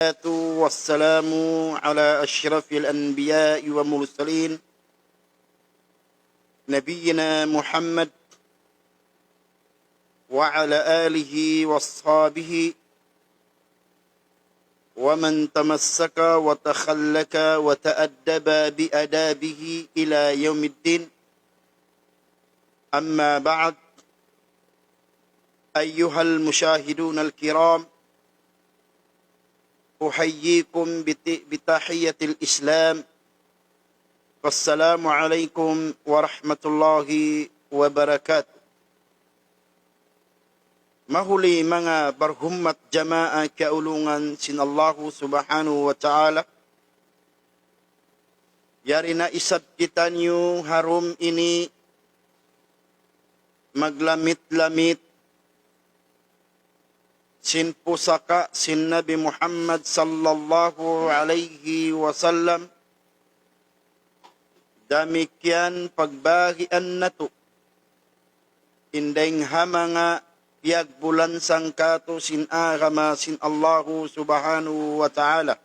والسلام على أشرف الأنبياء والمرسلين نبينا محمد وعلى آله وأصحابه ومن تمسك وتخلك وتأدب بأدابه إلى يوم الدين. أما بعد، أيها المشاهدون الكرام، أحييكم بتحية الإسلام، والسلام عليكم ورحمة الله wabarakatuh. Mahuli mga barhummat jamaah kaulungan sin Allah subhanahu wa ta'ala. Yari na isat kita niyo harum ini maglamit-lamit sin pusaka sin Nabi Muhammad sallallahu alaihi wasallam. Damikian pagbahian nato indeng hamanga biag bulan sangkato sin agama sin Allah subhanahu wa ta'ala.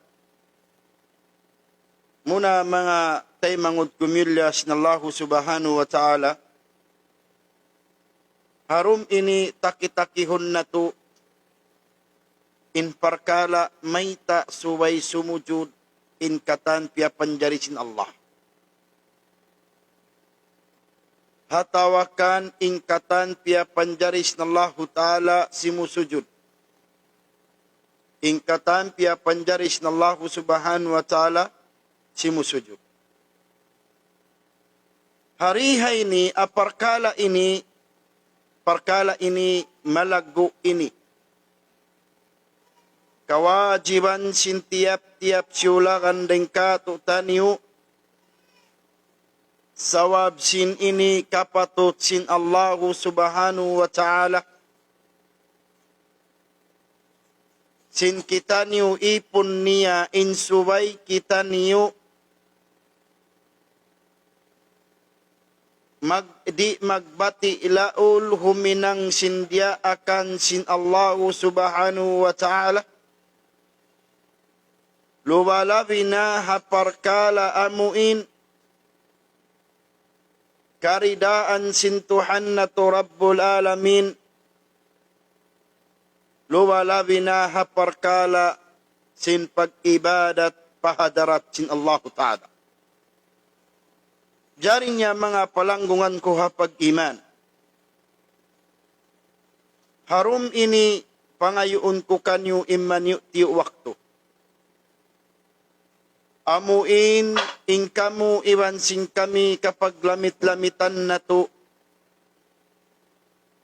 Muna mga taymangud kumilya sin Allah subhanahu wa ta'ala. Harum ini takitakihon nato in parkala mayta suway sumujud in katan pia panjari sin Allah. Hatawakan in katan pia panjari sin Allah ta'ala simusujud. In katan pia panjari sin Allah subhanahu wa ta'ala simusujud. Hariha ini, parkala ini malago ini. Kewajiban sin tiap-tiap siulakan dengkato taniu. Sawab sin ini kapatut sin Allah subhanahu wa ta'ala. Sin kita niu ipun niya insubay kita niu. Magbati ilaul huminang sindia akan sin Allah subhanahu wa ta'ala. Lubalabina haparkala amuin karidaan sintuhan na to Rabbul Alamin. Lubalabina haparkala sin pag-ibadat pahadarat sin Allah Ta'ala. Jarinya mga palanggungan ko hapag iman. Harum ini pangayuon ko kanyo iman yu tiyo waktu. Amuin ing kamu iwan sing kami kapag lamit-lamitan na to.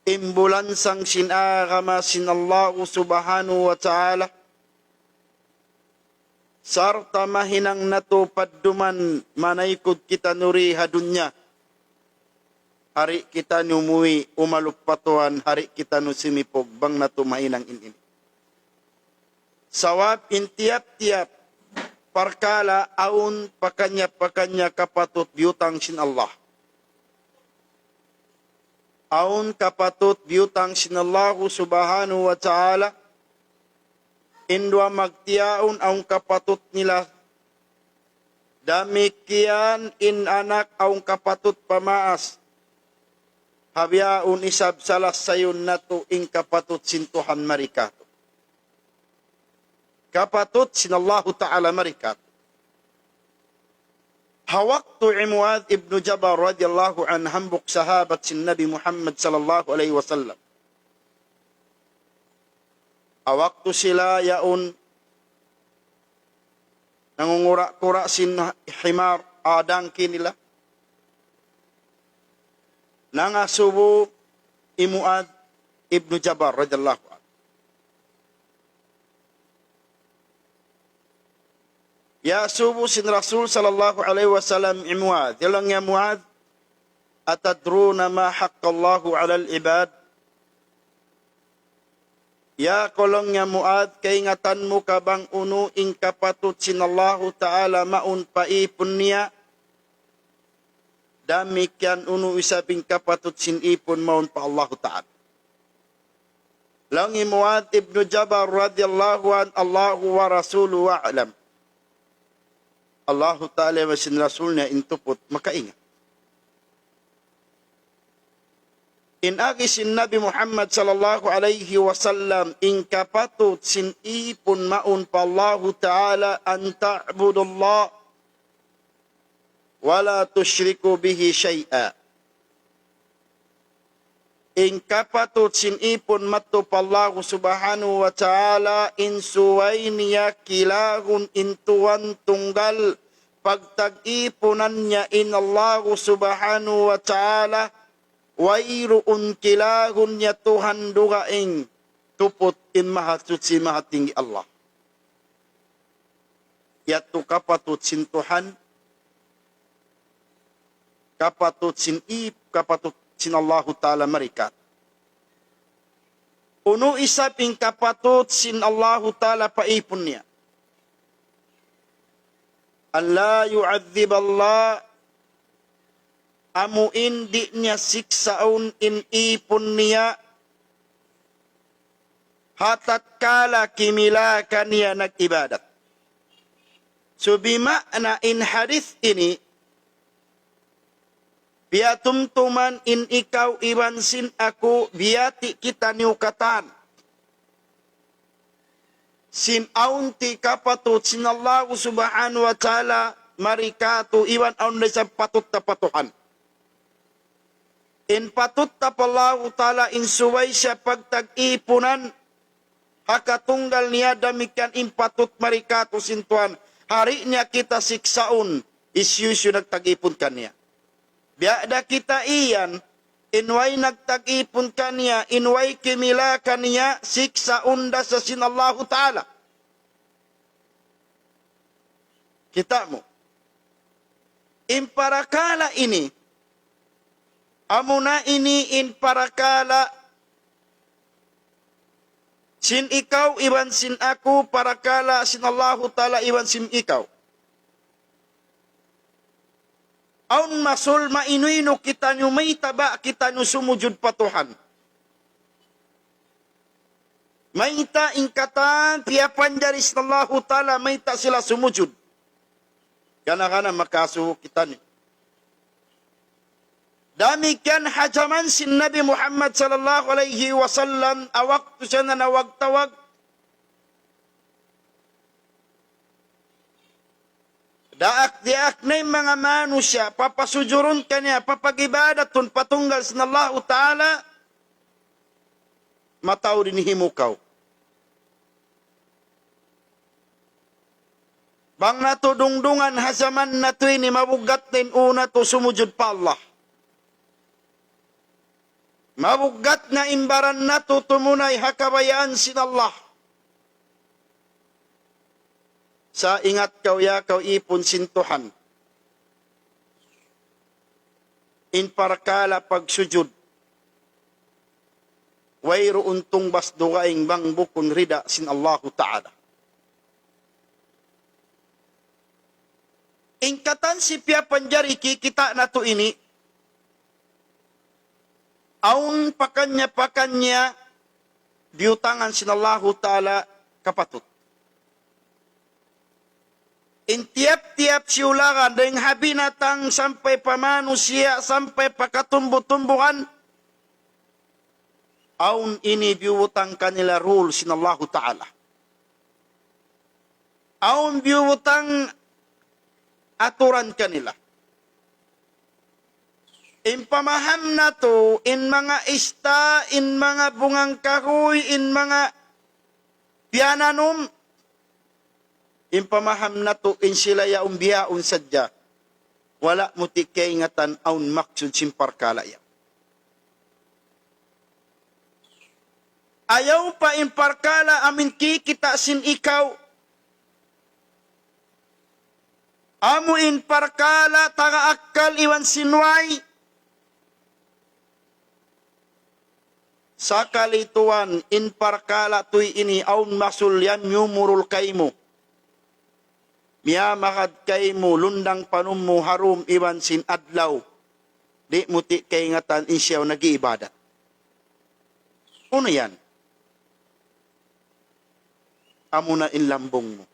Imbulan sang sinagama sin Allah subhanahu wa ta'ala. Sarta mahinang na to padduman manaykod kita nuri hadunya. Hari kita numuwi umalupatuan, hari kita nusimipog bang na to mahinang ini. Sawab in tiap-tiap parkala aun pakanya kapatut biutang sin Allah. Aun kapatut biutang sin Allah subhanahu wa ta'ala. Indwa magtiaun aun kapatut nila. Damikian in anak aun kapatut pamaas. Habyaun isab salas sayun nato in kapatut sin Tuhan marikato. Kapatut sin Allah Ta'ala marikat. Hawaktu Muadh ibn Jabal radhiyallahu an hambuk sahabat sin Nabi Muhammad sallallahu alaihi wasallam. Hawaktu sila yaun nangungura-kura sin himar adangki nila. Nangasubu Muadh ibn Jabal radhiyallahu an. Ya subuh sin Rasul sallallahu alaihi wasallam Muadh. Yalang ya Muadh, atadruna ma haqqallahu alal ibad? Ya kolong ya Muadh, kaingatan mo kabang uno ing kapatut sin Allah ta'ala maun paipun niya. Damikian uno isabing kapatut sin ipun maun pa Allah ta'ala. Langi Muad ibn Jabal radhiyallahu an Allahu wa rasuluhu a'lam. Allahu Ta'ala wa sin Rasulnya intupot makaingat. In agi sin Nabi Muhammad sallallahu alaihi wasallam in kapatut sin ipun maun pa Allahu Ta'ala an ta'budullah wala tusyriku bihi syai'a. In kapatut sin ipun matu pa Allahu Subhanahu wa Ta'ala in suway niya kilahun intuan tunggal pagtag-ipunan niya in Allahu Subhanahu wa Ta'ala wairuun kilahun niya Tuhan dugaing tupot in mahatut si mahatinggi Allah. Yatu kapatut sin Tuhan, kapatut sin kapatut sin Allah Ta'ala marikat. Uno isaping kapatut sin Allah Ta'ala paipon niya. Allah yu'adzib Allah amu indi niya siksaun in ipon niya hatat kala kimilaka niya nag-ibadat. So bima'na in hadith ini biatumtuman in ikaw iwansin ako biati kita niukatan. Sin aunti kapatut sin Allah Subhanahu wa Ta'ala marikatu iwan aun sa patut tapatuhan. In patut tapallahu Ta'ala in suway siya pagtag-ipunan hakatunggal niya damikan in patut marikatu sintuan. Hari niya kita siksaun isyusyo nagtag-ipun kanya. Biada kita iyan, inway nagtag-ipon kaniya, inway kimila kaniya, siksa unda sa sinallahu Ta'ala. Kita mo. Imparakala ini, amuna ini in parakala, sin ikaw, iwan sin aku, parakala, sinallahu Ta'ala, iwan sin ikaw. Aun masul mainuino kita nyo may taba, kita nyo sumujud patuhan. May ta ingkatan, piyapan jaris nallahu Ta'ala, may ta sila sumujud. Kana-kana makasuho kita nyo. Damikian hajaman sin Nabi Muhammad sallallahu alaihi wasallam, awaktu siya na nawag-tawag, daak-diak na mga manusia, papasujurun kanya, papagibadatun, patunggal sa Allah Ta'ala, mataw din himukaw. Bang natudungdungan hasaman na to ini, mabugat din una to sumujud pa Allah. Mabugat na imbaran na to tumunay hakabayaan sin Allah. Sa ingat kau ya kau ipon sintuhan. In parkala pagsujud. Wayro untong basdugaing bang bukon rida sin Allahu Ta'ala. Ingkatan si Pia Panjari kita na to ini. Aun pakanya diutangan sin Allahu Ta'ala kapatut. In tiap-tiap siulakan dengan habinatang sampai pa manusia sampai pa katumbu-tumbuhan aun ini biutang kanila rule sin Allah Ta'ala. Aun biutang aturan kanila. In pamaham na to, in mga ista, in mga bungang kahoy, in mga piananum, in pamaham na to, in sila ya umbiyaon sadya, wala muti kaingatan aun maksud simparkalaya. Ayaw pa imparkala amin kikita sin ikaw, amu in parkala taga akal iwan sinway, sa kalituan in parkala tuy ini aun masulyan yumurul kaimu. Miya makad kaimu lundang panummu harum iwan sin adlaw. Di muti kaingatan insyaw nag-iibadat. Ano yan? amo na inlambong mo.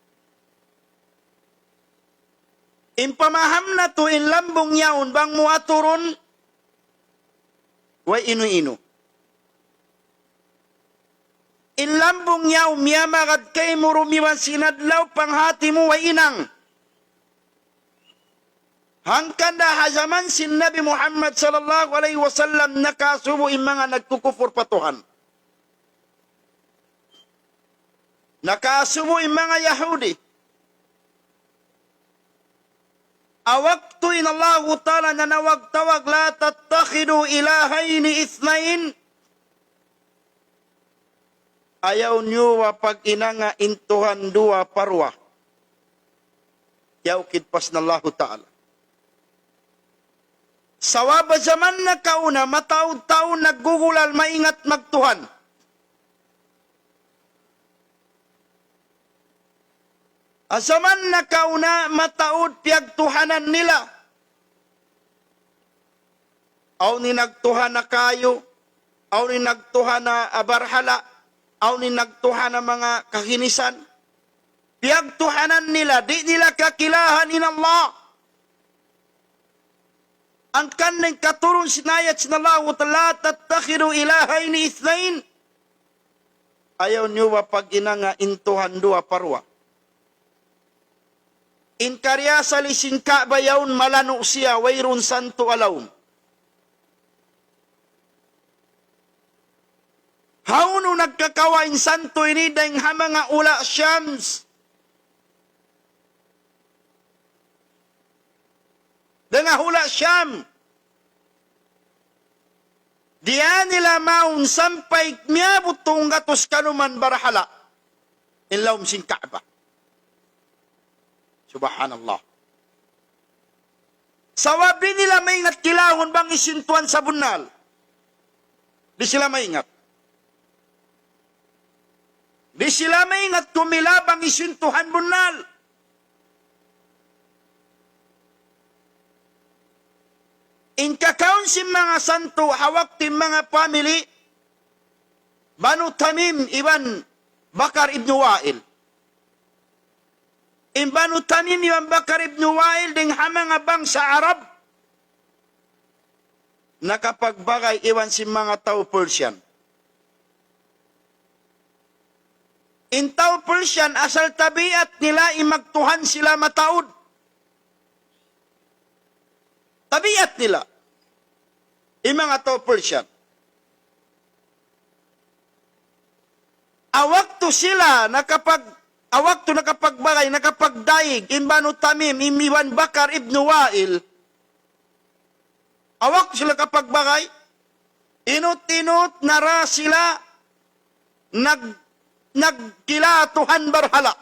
Impamaham na to inlambong yaon bang mo aturon, way inu-inu. Inlambong yaw miyamagad kay mo rumiwan sinadlaw panghati mo way inang. Hangkan dah zaman sin Nabi Muhammad sallallahu alaihi wasallam nakasubo yung mga nagkukufur patuhan. Nakasubo yung mga Yahudi. Awaktu in Allah Ta'ala na nawag-tawag la tattakhidu ilahaini ithnain. Ayaw niyo pag inanga intuhan dua parwa. Yaw kidpas na Allah Ta'ala. Sawaba zaman na kauna, mataod-taon naggugulal, maingat magtuhan. Asaman na kauna, mataod piyagtuhanan nila. Aw ni nagtuhan na kayo, aw ni nagtuhan na abarhala, aw ni nagtuhan na mga kahinisan. Piyagtuhanan nila, di nila kakilahan in Allah. Ang kanang katurong sinayat sinalawat la tattakhidu ilahaini ithnain. Ayaw niyo pag inanga intuhan dua parwa. In karya sa lisingka bayawn malano siya wayrun santo alawm. Hauno nagkakawain santo ini dahing hamanga ula syams. Dengan hula Syam. Dia nila maun sampai miabot tunggatos kanuman barahala. Ilawm sing Kaaba. Subhanallah. Sawab din nila maingat kilahon bang isintuan sa bunal. Di sila maingat. Di sila maingat kumilabang isintuhan bunal. In kakaon si mga santo hawak ti mga family Banu Tamim Ibn Bakar Ibn Wa'il. In Banu Tamim Ibn Bakar Ibn Wa'il ding hamang abang sa Arab nakapagbagay iwan si mga tao Persian. In tao Persian asal tabiat nila imagtuhan sila mataod. Tabiat nila. Yung mga tao Persian. Awakto sila nakapagbagay, nakapagdaig, in Banu Tamim, imiwan Bakar Ibn Wa'il. Awakto sila kapagbagay, inut-inut, nara sila, nagkilatuhan barhala.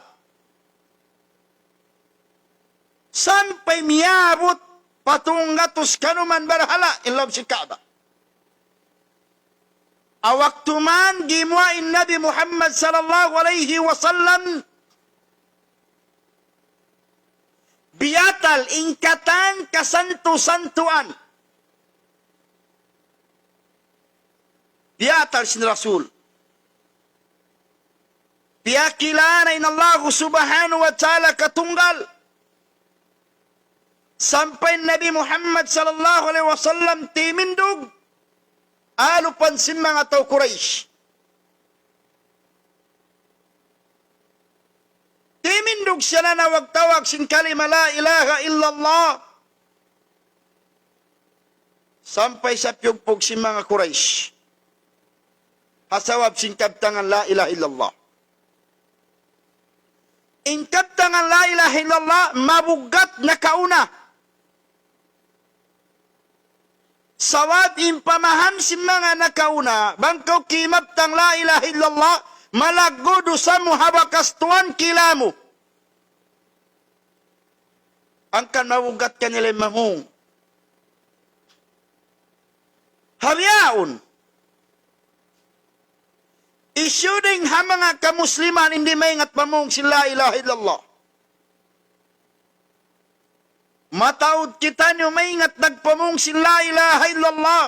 Sampai miyabot patunggatos kanuman barhala ilab si Kaaba. Awaktu man gimuain Nabi Muhammad sallallahu alaihi wasallam biatal ingkatan kasantu-santuan. Biatal sin Rasul. Biakilana in Allah subhanahu wa ta'ala katunggal. Sampai Nabi Muhammad sallallahu alaihi wasallam timindog alupan si mga tao Quraish. Timindog siya na nawag-tawag sin kalima la ilaha illallah. Sampai sa piyugpog si mga Quraish. Hasawab sin kabtangan la ilaha illallah. In kabtangan la ilaha illallah mabugat na kauna. Sawab impamaham si mga nakauna, bangkaw kimabtang la ilaha illallah, malaggodo sa muhabakastuan kilamu. Ang kan mawugat ka nila mamung. Habyaon. Isyuding ha mga kamusliman hindi maingat mamung si la ilaha illallah. Mataod kita nyo maingat nagpamong si la ilaha illallah.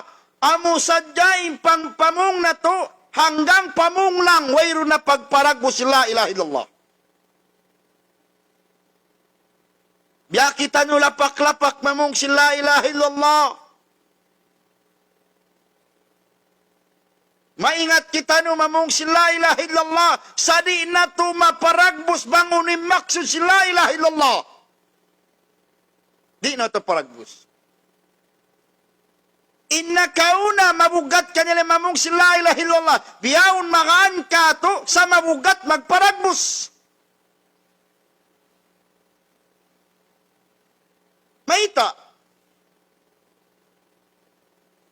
Amo sadyain pang pamong na to hanggang pamong lang wayro na pagparag mo si la ilaha illallah. Biya kita nyo lapak-lapak mamong si la ilaha illallah. Maingat kita no mamong si la ilaha illallah. Sadi na to maparagbus bangunin maksud si la ilaha illallah. Di na to paragbus. Inna kauna mabugat ka nila mamong si la ilaha illallah. Biyaon makaan ka to sa mabugat magparagbus. Maita.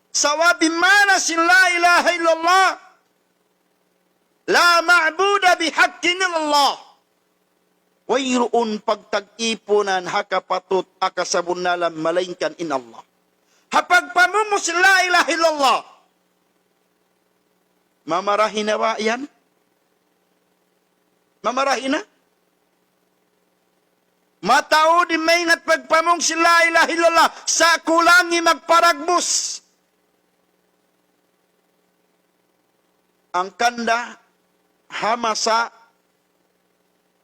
Sawabi mana si la ilaha illallah. La ma'buda bihaqqin illallah. Wayroon pagtag-ipunan hakapatut akasabunalam malainkan in Allah. Hapag pamumo si la ilaha illallah. Mamarahin na ba yan? Mamarahin na? Matao di maingat pagpamong si la ilaha illallah sa kulangi magparagbus. Ang kanda hamasa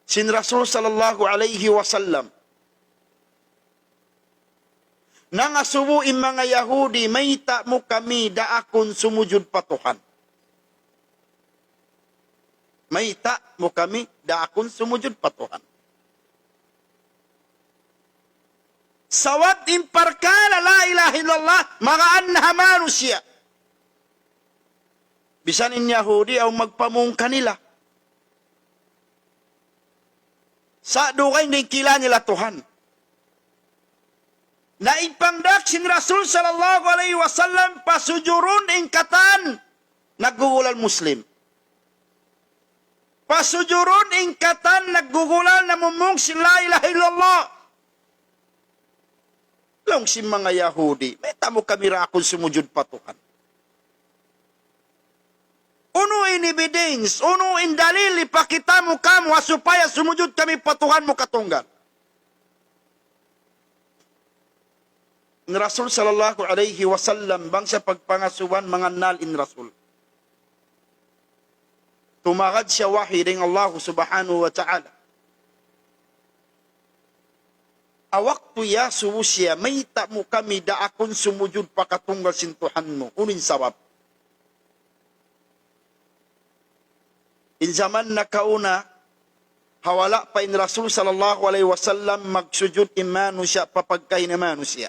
sin Rasul sallallahu alaihi wasallam. Nangasubuin mga Yahudi, mayta mo kami daakon sumujud patuhan. Mayta mo kami daakon sumujud patuhan. Sawat imparkala la ilaha illallah magaan na manusia. Bisan in Yahudi ang magpamong kanila. Sa dukay hindi kila nila Tuhan. Naipangdak sin Rasul sallallahu alaihi wasallam pasujurun ingkatan naggugulan Muslim. Pasujurun ingkatan naggugulan na mumong si la ilaha illallah. Long si mga Yahudi, may tamo kami rakon sumujud patuhan. Uno in evidence, uno in dalil, ipakita mo kamo supaya sumujud kami patuhan mo katunggal. Ni Rasul sallallahu alaihi wasallam bangsa pagpangasuan mga nal in Rasul. Tumagad siya wahi ring Allah subhanahu wa ta'ala. Awak tu ya suwusya, mayta mo kami daakon sumujud pakatunggal sintuhan mo. Unin sabab. In zaman na kauna, hawala pa in Rasul sallallahu alaihi wasallam magsujud imanu siya papagkain imanu siya.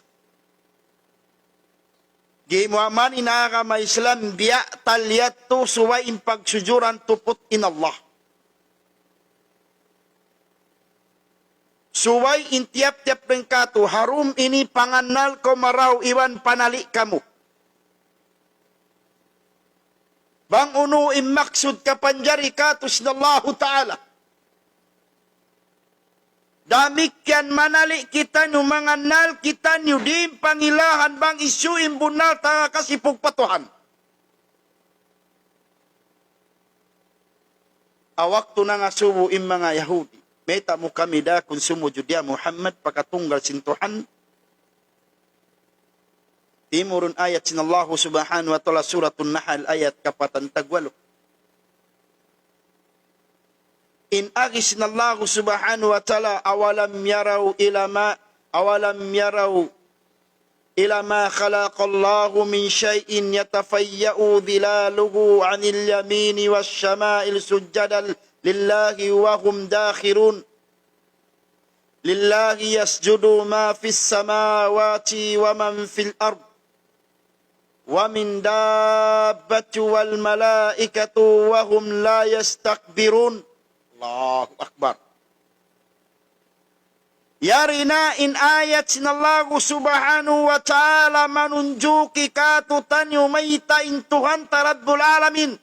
Gimuaman inaka ma Islam biya talyat tu suway in pagsujuran tupot in Allah. Suway in tiap-tiap pengkatu harum ini panganal ko maraw iwan panali kamu. Bang uno maksud ka panjari katus na Allah Ta'ala. Damikyan manali kita nyo manganal kita nyo di pangilahan bang isu imbunal ta kasipog patuhan. Awak tu na nga subo im mga Yahudi. Meta mo kami da kung sumujud ya Muhammad pakatunggal sintuhan. Timurun ayat sin Allah subhanahu wa ta'ala suratun Nahl ayat kapatan tagwalo. In agis sin Allah subhanahu wa ta'ala awalam yaraw ila ma khalaqallahu min syai'in yatafayya'u dhilaluhu 'anil yamini wasyama'il sujjadan lillahi wa hum dakhirun. Lillahi yasjudu ma fis samawati wa man fil ard. Wa min dabbati wal malaikatu wa hum la yastakbirun. Allahu Akbar. Yarina in ayat sinallahu subhanahu wa ta'ala manunjuki katutan yumayta in Tuhan tarabbul alamin.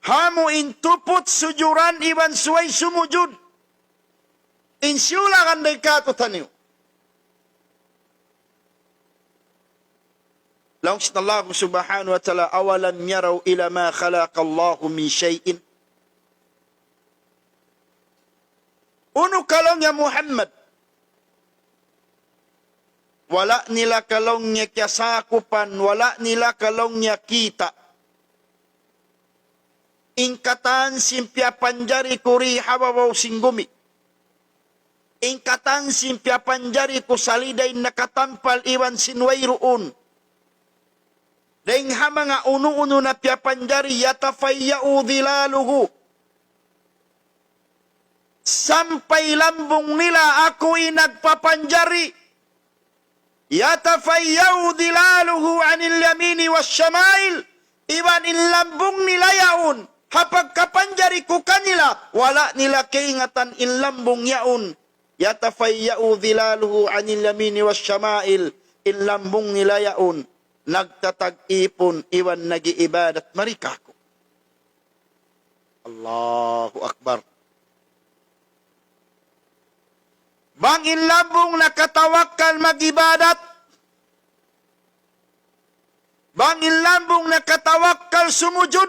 Hamu intuput sujuran iban suway sumujud. Insyulakan day katutan yu. Langsat Allah subhanahu wa ta'ala awalam yaraw ila ma khalaqallahu min syai'in. Uno kalong ya Muhammad. Wala nila kalong niya kiyasakupan, wala nila kalong niya kita. Ingkatan simpya panjari kuri hababaw singgumi. ingkatan simpya panjari ko saliday nakatampal iwan sinwayroon. Daing mga uno-uno na pya panjari yatafayyau dhilaluhu. Sampai lambung nila ako'y nagpapanjari. Yatafayyau dhilaluhu anil yamini wasyamail. Iwan in lambung nila yaon. Hapag kapanjari ko kanila, wala nila kaingatan in lambung yaon. Yatafayyau dhilaluhu anil yamini wasyamail. In lambung nila yaon. Nagtatag-ipon, iwan nag-iibadat marika ko. Allahu Akbar. Bangin lambong nakatawakkal mag-ibadat. Bangin lambong nakatawakkal sumujud.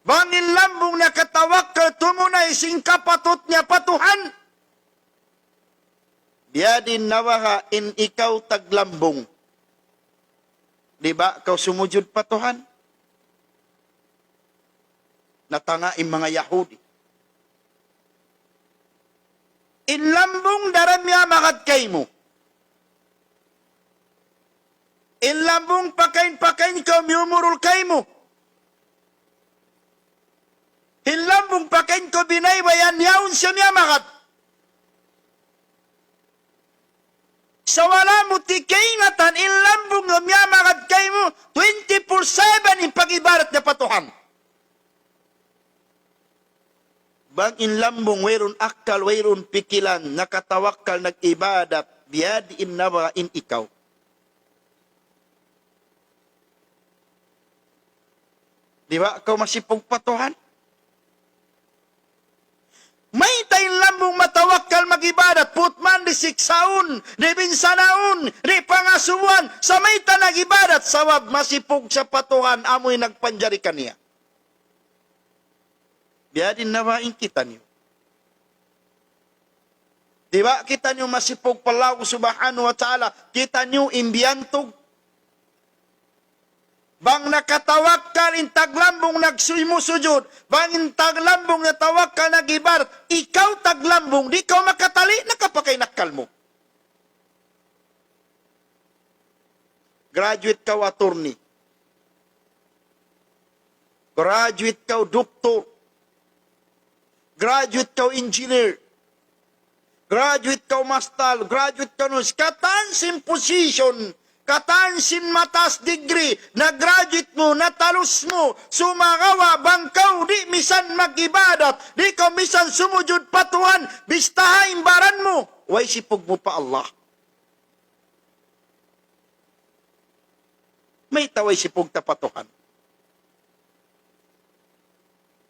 Bangin lambong nakatawakkal tumunay singkapatot niya patuhan. Biadin nawaha in ikaw taglambong. Diba, kau sumujud patuhan? Natangain mga Yahudi. Inlambong daramya makad kay mo. Inlambong pakain-pakain ka miumurul kay mo. Inlambong pakain ko binaybayan yaun siya niya makad. Sa wala mo tikaingatan, inlambong niya makad kay mo 24/7 in pag-ibarat na patuhan. Bang inlambong wayron akal, wayron pikilan, nakatawakkal, nag-ibadat, biyadiin nawa in ikaw. Di ba? Ikaw masipog patuhan? May tayong lambong matawakkal mag-ibadat, putman di siksaun, di binsanaun, di pangasuan, sa may tanag-ibadat, sawab masipog sa patuhan, amoy nagpanjari kaniya. Biyadin nawain kita niyo. Diba? Kita niyo masipog palaw subhanahu wa ta'ala. Kita niyo imbiyantog. Bang nakatawakkal in taglambong nagsumusujud. Bang in taglambong natawakkal nagibar. Ikaw taglambong, di ka makatali, nakapakainakal mo. Graduate ka attorney. Graduate ka doktor. Graduate ka engineer. Graduate ka master. Graduate ka nus. Katansin position. Katansin matas degree. Na-graduate mo, natalus mo. Sumagawa, bangkaw, di misan mag-ibadat. Di ka misan sumujud patuhan. Bistahain baran mo. Way sipog mo pa Allah. May taway sipog tapatuhan.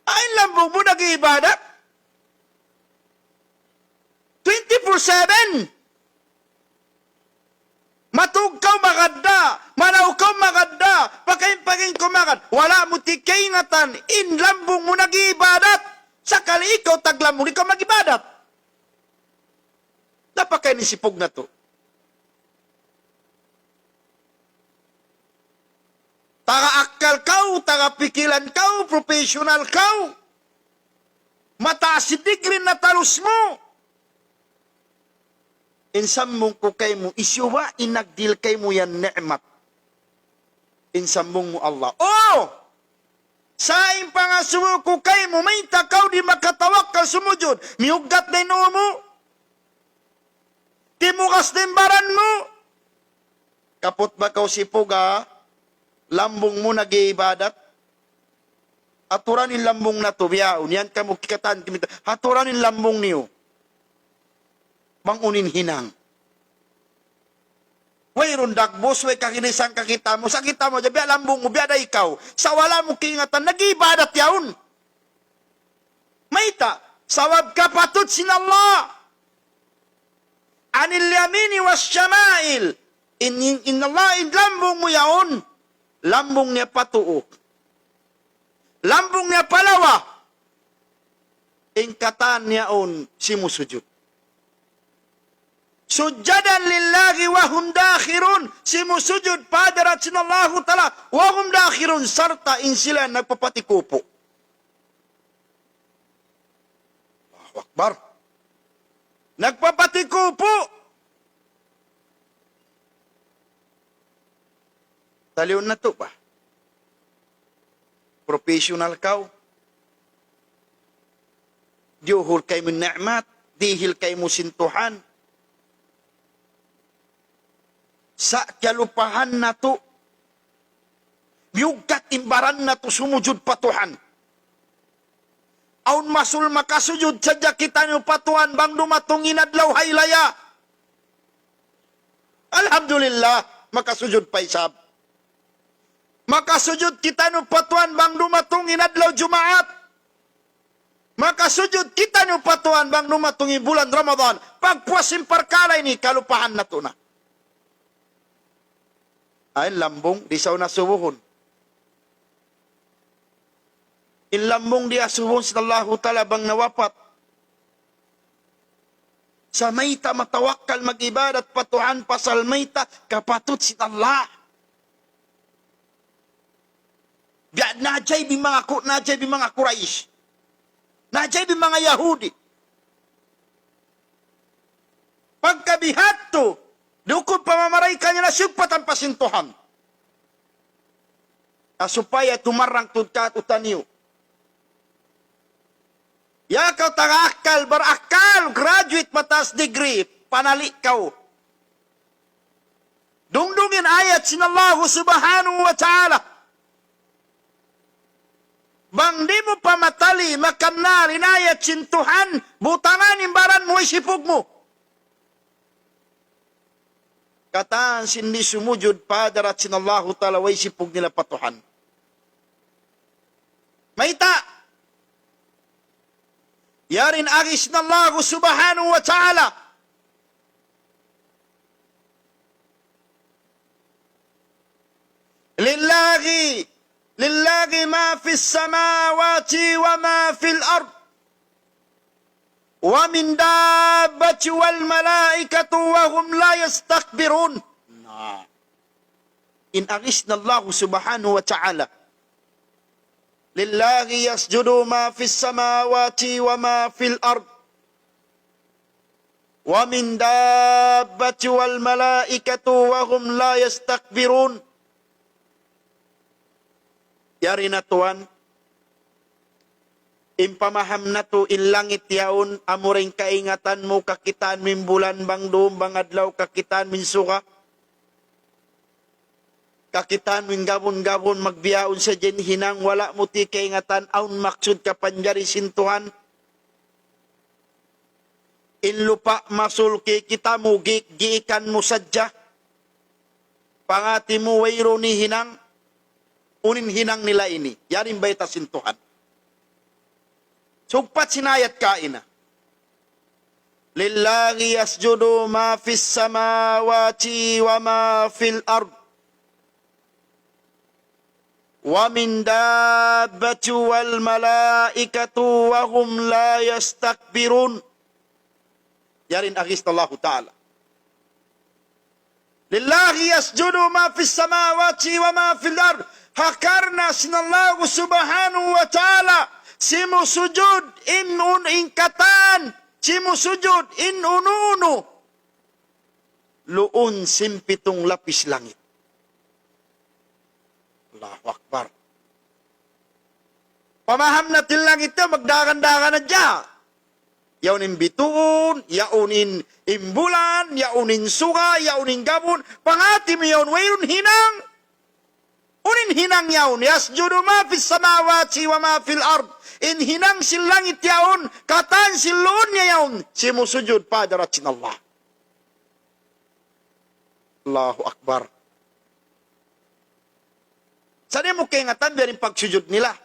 Ay lambong mo nag-ibadat. 24/7. Matugkaw maganda, manawkaw maganda, pagkain kumakan, wala mo tikaingatan, inlambong mo nag-iibadat. Sakali ikaw taglambong, ikaw mag-ibadat. Napakain sipog na to. Taga-akal kau, taga-pikilan kau, professional kau. Mataas si degree na talus mo. Insambong ko kay mo, isyuwa inagdil kay mo yan ni'mat. Insambong mo Allah. Oh! Saing pangasumo ko kay mo, may takaw di makatawakkal sumujud. Miugat na inuo mo. Timukas din baran mo. Kapot ba kaw sipuga, lambong mo nag-iibadat? Aturan yung lambong na to, biyaon. Yan ka mo kikatan. Aturan yung lambong niyo. Mangunin hinang. Way rundagbos, way kakinisang kakita mo. Sa kita mo, biya lambong mo, biya na ikaw. Sa wala mo kiingatan, nag-ibadat yaon. Maita, sawab ka patut sin Allah. Anil yamini was syama'il. In Allah, in lambong mo yaon. Lambong niya patuo. Lambong niya palawa. Ingkatan niyaon simusujud. Sujadan lillahi wa hum dakhirun. Simusujud padarat sinallahu ta'ala. Wa hum dakhirun. Sarta in sila nagpapatikupo. Allahu Akbar. Nagpapatiko po. Talion na to ba? Professional kaw. Diyuhol kay mo ni'mat, dihil kay mo sintuhan. Sa kalupahan na to, biyugkat imbaran na to sumujud patuhan. Aun masul makasujud sadya kita nyo patuhan bang dumatong inadlaw haylaya. Alhamdulillah, makasujud pa isab. Makasujud kita nyo patuhan bang dumatong inadlaw Jumaat. Makasujud kita nyo patuhan bang dumatong bulan Ramadan. Pagpuasim parkalay ni kalupahan na to na. Ay lambong, di sa una subuhon. Ilambong di asuhon sa Allah ta'ala bang nawapat. Sa mayta matawakal mag-ibadat patuhan pasal mayta kapatut si Allah. Biya najay bi mga Quraysh. Najay bi mga Yahudi. Pagkabihat to, dukod pamamaray kanya na sugpatan pasintuhan. Supaya tumarang tudkat utaniyo. Ya kau tagakal, berakal, graduate matas degree, panalik kau. Dungdungin ayat sinallahu subhanahu wa ta'ala. Bang di mo pamatali, makamna, rinayat sintuhan, butangan imbaran mo isipog mo. Kataan sindi sumujud padarat sinallahu ta'ala, way sipog nila patuhan. Maita! Yarin agis na Allah subhanahu wa ta'ala. Lillahi ma fi samawati wa ma fi al-ard. Wa min dabbati wal malaikatu wa hum la yastakbirun. In agis na Allah subhanahu wa ta'ala. Lillahi yasjudu ma fis samawati wa ma fil ard. Wa min dabbati wal malaikatu wa hum la yastakbirun. Yari na tuan, impamaham na to inlangit yaon, amuring kaingatan mo, kakitaan min bulan bang doon bang adlaw, kakitaan min suka. Kakitaan mo yung gabon-gabon magbiyaon sa dyan hinang wala mo ti kaingatan aun maksud ka panjari sintuhan. Inlupa masulki kita mo giikan mo sadya. Pangati mo wayro ni hinang unin hinang nila ini. Yarin ba ita sintuhan? Sugpat sinayat kaina. Lillahi yasjudu ma fis samawati wa ma fil ard. Wa min dabbati wal malaikatu wa hum la yastakbirun. Yarin agis Allah ta'ala. Lillahi yasjudu ma fis samawati wa ma fil ard. Hakarna sinallahu subhanahu wa ta'ala. Simu sujud in ingkatan. Simu sujud in ununu. Luun simpitong lapis langit. Allahu Akbar. Pamaham natin lang ito, magdakan-dakan na dya. Yaunin bituon, yaunin imbulan, yaunin suka, yaunin gabon. Pangati mo yaun, wayun hinang. Unin hinang yaun, yasjudu ma fis samawati wa ma fil ard. In hinang silangit yaun, katan siloon niya yaun. Simusujud padarat sinallah. Allahu Akbar. Saan mo kaingatan biyarin pagsujud nila?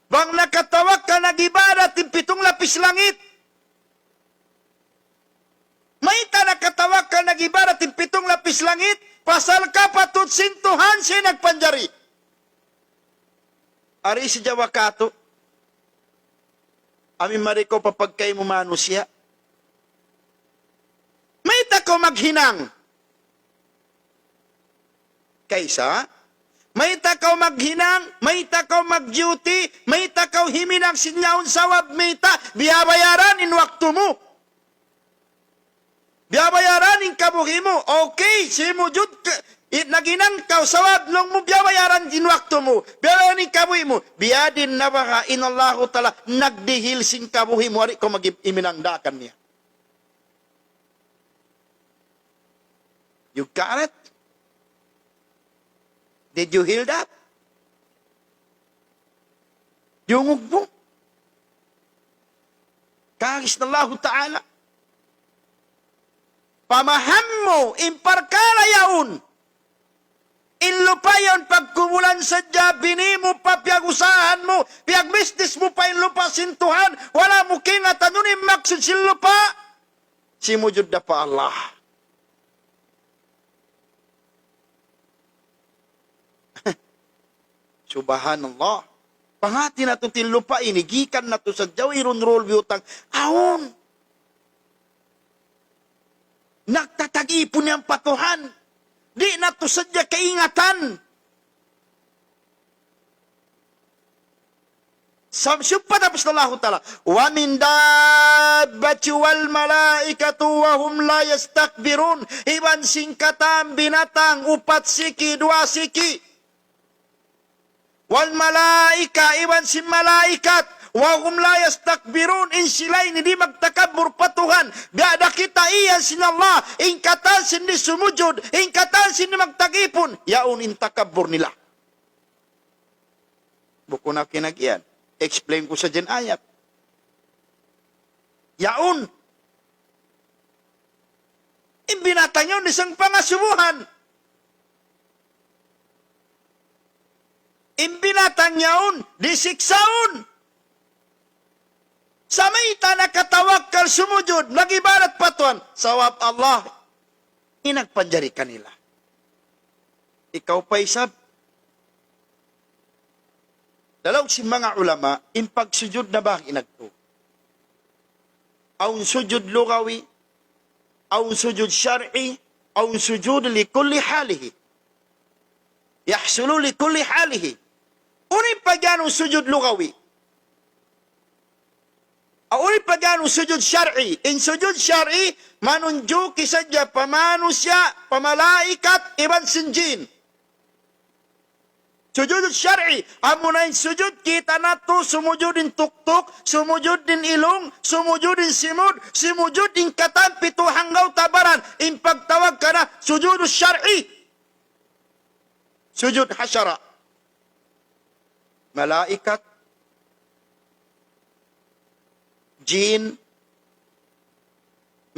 Bang nakatawag ka nag-ibadat yung 7 lapis langit. May ta nakatawag ka nag-ibadat yung 7 lapis langit, pasal ka patut sintuhan siya nagpanjari. Ari si Jawa Kato, amin mariko papagkay mo manusya. May ta ko maghinang. Kaysa, may takaw maghinang, may takaw mag-duty, may takaw himinang sinyaon sawab mita, biyabayaran in waktu mo. Biyabayaran in kabuhi mo. Okay, si mo jud naginang kaw sawab long mo biyabayaran in waktu mo. Biyabayaran in kabuhi mo. Biyadin na baka inallahu ta'ala nagdihil sing kabuhi mo, ari ko mag-iminangdakan niya. You got it? Did you hear that? Yungog mo. Kagis na Allah Ta'ala. Pamaham mo, imparkala yaun. Inlupayon pagkumulan sa jabini mo, papyagusahan mo, piyagmistis mo pa inlupa sintuhan, wala mo kinatanunin maksud sinlupa. Simujud na pa Allah. Subhanallah. Pangati na ito tinlupa, inigikan na ito sa jawirun rol biutang. Aon. Nagtatag-ipon niyang patuhan. Di na ito sadya kaingatan. Siyumpa tapos na Allah Ta'ala. Wa min dabbati wal malaikatu wa hum la yastakbirun. Iban singkatan binatang upat siki, dua siki. Wal malaika, iban si malaikat, wa hum la yastakbirun, in sila'y hindi magtakabur patuhan, biada kita iyan sin Allah, in katan sin di sumujud, in katan sin di magtagipon, yaun in takabur nila. Buko na kinagyan, explain ko sa dyan ayat. Yaun, in binatang yun, isang pangasubuhan, imbinatang yaon, disiksaon. Sa may nakatawakal sumujud, nagibarat patuan, sawab Allah, inagpanjari kanila. Ikaw pa isab. Dalaw si mga ulama, impagsujud na ba inagto? Aun sujud lugawi, aun sujud syar'i, aun sujud li kulli halihi. Yahsulu li kulli halihi. Uni pagyanong sujud lugawi. Uni pagyanong sujud syar'i. In sujud syar'i, manunjuk kisadya pamanusya, pamalaikat, iban sinjin. Sujud syar'i. Amunain sujud kita na to, sumujud din tuktok, sumujud din ilong, sumujud din simud, sumujud din katan, pito hanggaw tabaran. In pagtawag ka na, sujud syar'i. Sujud hasyara. Malaikat, jin,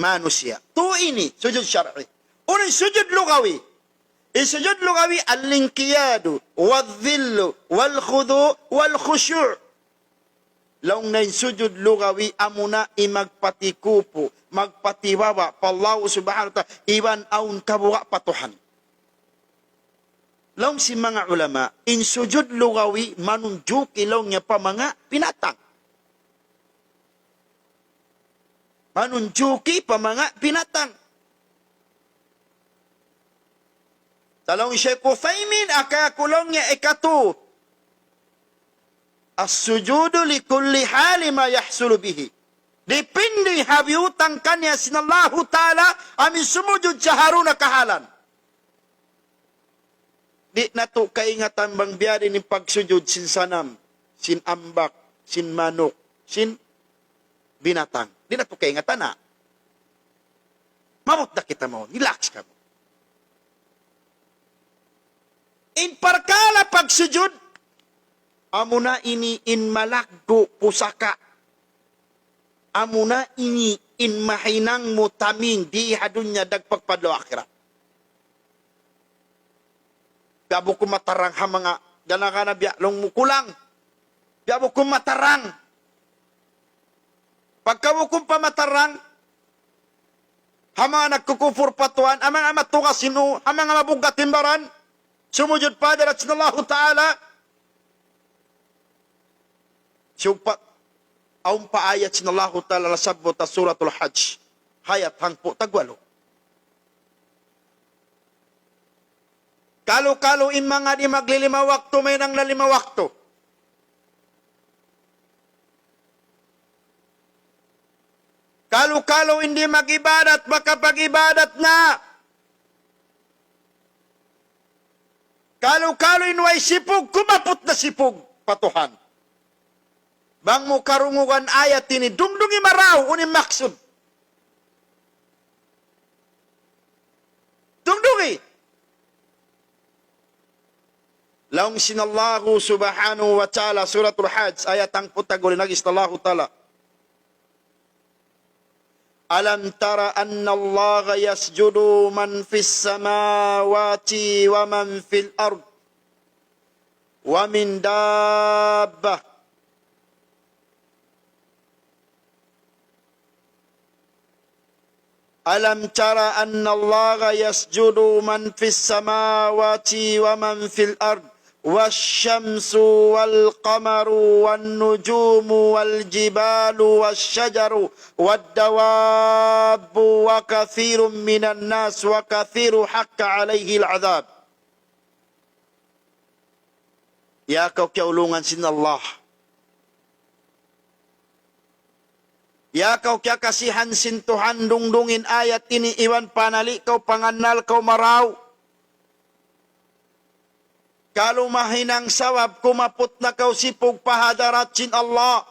manusia. Ito ini, sujud syar'i. Unang sujud lugawi. Sujud lugawi, al-linkiyadu, wal-dhillu, wal-khudu, wal-khusyu'. Laong na sujud lugawi, amuna imagpatikupo, magpatibaba, pallahu subhanahu wa ta'ala, iban aun kabuwa patuhan. Laong si mga ulama, in sujud lugawi, manunjuk ilaw niya pa mga pinatang. Manunjuki pa mga pinatang. Talong Sheikh Uthaymin, akakulong niya ikato. As-sujudu li kulli hali ma yahsulu bihi. Depende habiutang kanya sinallahu ta'ala, amin sumujud sa haruna kahalan. Di na to kaingatan bang biyari ni pagsujud sin sanam, sin ambak, sin manok, sin binatang. Di na to kaingatan na. Mamot na kita mo, relax ka mo. In parkala pagsujud, amuna ini in malaggo pusaka. Amuna ini in mahinang mo taming di hadunya dagpagpadlo akhirat. Biabo ko matarang ha mga gana na biyalong mukulang. Biabo ko matarang. Pagkawo kong pamatarang, ha mga nagkukufur patuan, ha mga matuka sinu, ha mga mabugat timbaran, sumujud pa darat sinallahu ta'ala. Siyumpa, aung paayat sinallahu ta'ala lasabot ta suratul hajj. Hayat hangpo tagwalo. Kalo-kalo in mga di maglilima wakto, may nang lalima wakto. Kalo-kalo hindi mag-ibadat, makapag-ibadat na. Kalo-kalo inway sipog, kumapot na sipog, patuhan. Bang mo karungugan ayat ini, dungdungi maraw, unim maksud. Dungdungi. Laung sinallahu subhanahu wa ta'ala, suratul Hajj, ayat ang putagulin, nagistallahu ta'ala. Alam tara anna Allah yasjudu man fis samawati wa man fil ard wa min dabbah Alam tara anna Allah yasjudu man fis samawati wa man fil ard والشمس والقمر والنجوم والجبال والشجر والدواب وكثير من الناس وكثير حق عليه العذاب. Ya kau kaulungan sin Allah. Ya kau kya kasihan sin Tuhan dungdungin ayat ini iwan panali kau panganal kau marau. Kalau mahinang sawab, kumapot na kau sipog pahadarat sin Allah.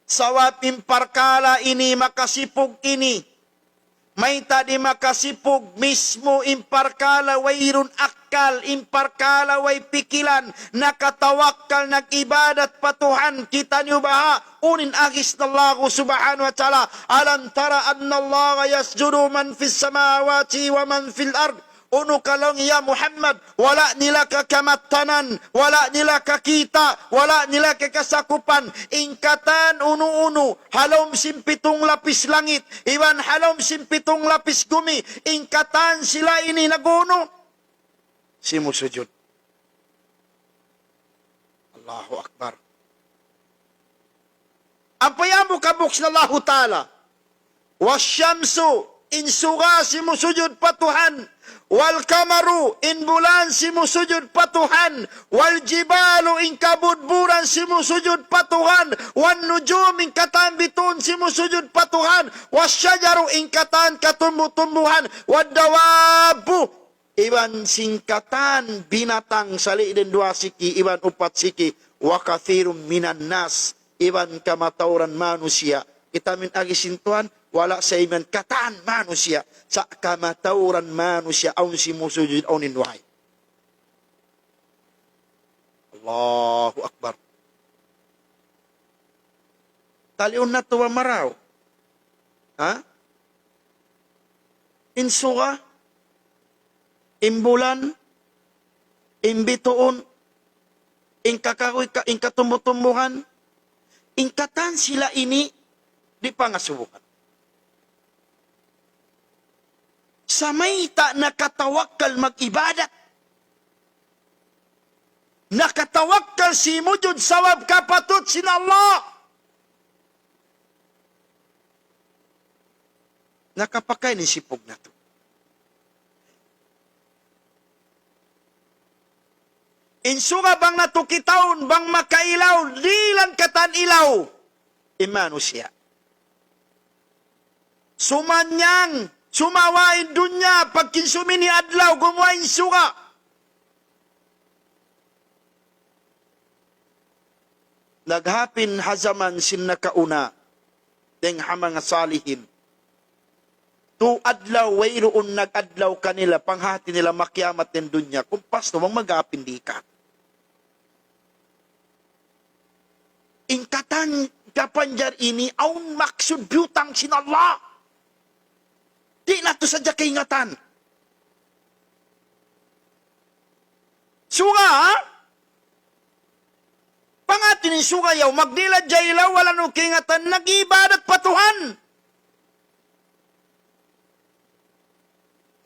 Sawab imparkala ini, makasipog ini. May tadi makasipog mismo imparkala wairun akal, imparkala way pikilan, nakatawakkal, nag-ibadat patuhan, kita niyo baha, unin agis na Allah subhanahu wa ta'ala, alam tara anna Allah yasjudu man fis samawati wa man fil ard, Uno kalong ya Muhammad, wala nila kakamatanan, wala nila kakita, wala nila kakasakupan, ingkatan uno-uno, halom simpitong lapis langit, iwan halom simpitong lapis gumi, ingkatan sila ini naguno, simusujud. Allahu Akbar. Ampayamu kabuks na Allah Ta'ala, wasyamsu, insuga simusujud patuhan, wal kamaru in bulan simusujud patuhan, wal jibalu in kabudburan simusujud patuhan, wan nujum in katambitun simusujud patuhan, wasyajaru in katan katumbu-tumbuhan, wad dawabu iban singkatan binatang sali dan dua siki, iban upat siki, wa kathirum minan nas iban kamatauran manusia. Kita min agi sintuan wala sa iman kataan manusia sa kamatauran manusia aun simusujud aunin wahay. Allahu Akbar. Taliun na tuwa maraw. Ha? Insuga, imbulan, imbituon, inkakakoy, inkatumbutumbuhan, ingkatan sila ini di pangasubukan. Sa may ta nakatawakkal mag-ibadat. Nakatawakkal si mujud sawab kapatut sin Allah. Nakapakay ni sipog na to. Insuga bang natukitaon, bang makailaw, dilan katan ilaw, imano siya. Sumanyang, sumawain dunya, pagkinsumini adlaw, gumawain suga. Naghapin hazaman sin nakauna, deng hamang salihin. Tu adlaw, wayroon nag-adlaw kanila, panghati nila makiamat ng dunya, kung pasto, mag-apin di ka. Ingkatan kapanjar ini, aun maksud butang sin Allah. Di na to sadya kaingatan. Suga, ha? Pangatin ni suga yaw, magdila jaylaw, wala no kaingatan, nag-ibadat patuhan.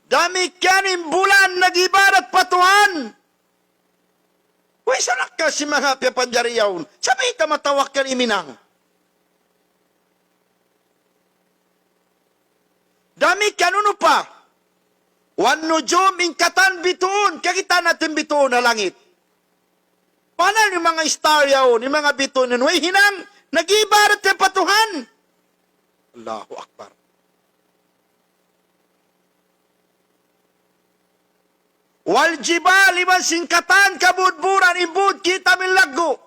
Dami kanin bulan, nag-ibadat patuhan. Way salak ka si mga piyapanjari yaw, sabi ka matawak ka iminang. Dami kanuno pa, Wan nujum ingkatan bituon. Kakita natin bituon na langit. Paano yung mga star yaon, yung mga bituon nun? Way hinang, nag-ibarat yung patuhan. Allahu Akbar. Wal jibal, iban singkatan, kabudburan, ibud, kita min lago.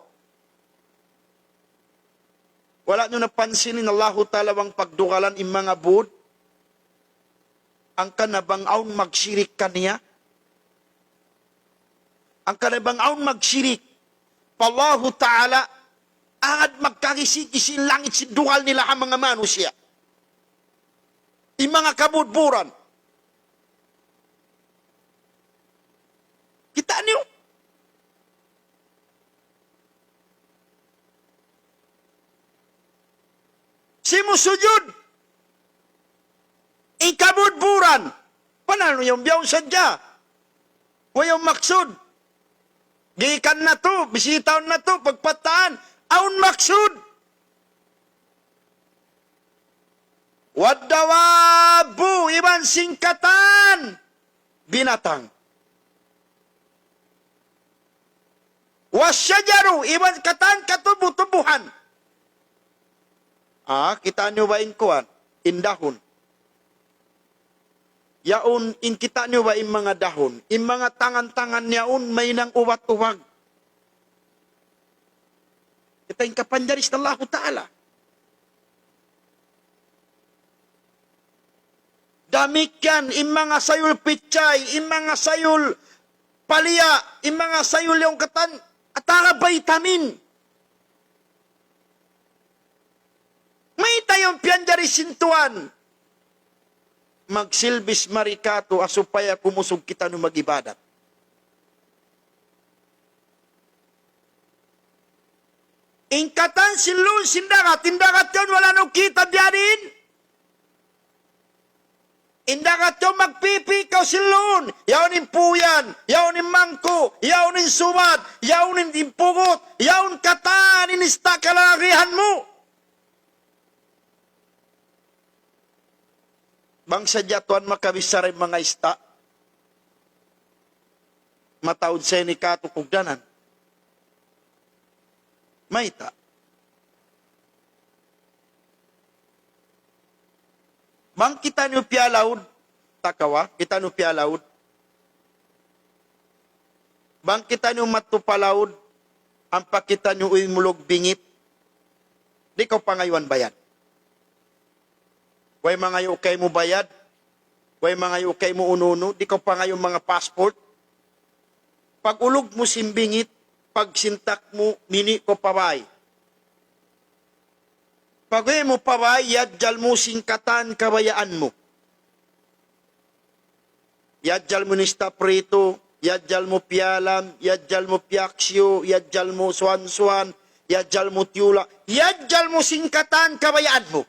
Wala nyo napansinin Allahu Ta'ala ang pagdugalan im mga bud? Ang kanabangaon magsirik kaniya? Ang kanabangaon magsirik, Allahu Ta'ala, agad magkagisig-isin langit si dugal nila ang mga manusia. Im mga kabudburan. Kita niyo? Simusujud. Ikabudburan. Paano yung biyaw sadya? Wayong maksud. Gikan na to, bisitaon na to, pagpataan. Aun maksud. Wadawabu, iban singkatan. Binatang. Wasyajaru, iban katan katubu-tubuhan. Kita nyo ba kuan? Indahon. Yaon, in kita nyo ba mga dahon? In mga tangan-tangan yaon, may nang uwat-uwag. Kita yung kapanjaris ng Allah Ta'ala. Damik yan, in mga sayul pichay, in mga sayul palia, in mga sayul yung katan, atara vitamin. May tayong piyanjari sintuan. Magsilbis marikato asupaya kumusog kita no magibadat. Ingkatan silun sindagat, tindagat yun wala nang kita diyanin. Indagat yun magpipikaw silun. Yaunin puyan, yaunin mangko, yaunin sumat, yaunin impugot, yaun katan, inista kalarihan mo. Bang sadya tuan makabisaray mga ista, matawid sa ni katukugdanan. Maita. Bang kita niyo piyalaud, takawa, kita niyo piyalaud. Bang kita niyo matupalaud, ang pakita niyo mulog bingit, di ko pangaywan bayad. Way mga ukay mo bayad, way mga ukay mo ununo, di ko pa ngayon mga passport. Pag ulog mo simbingit, pag sintak mo, mini ko pabay. Pag mo pabay, yadjal mo singkatan kabayaan mo. Yadjal mo nista prito, yadjal mo pialam, yadjal mo piaksyo, yadjal mo suan-suan, yadjal mo tiula, yadjal mo singkatan kabayaan mo.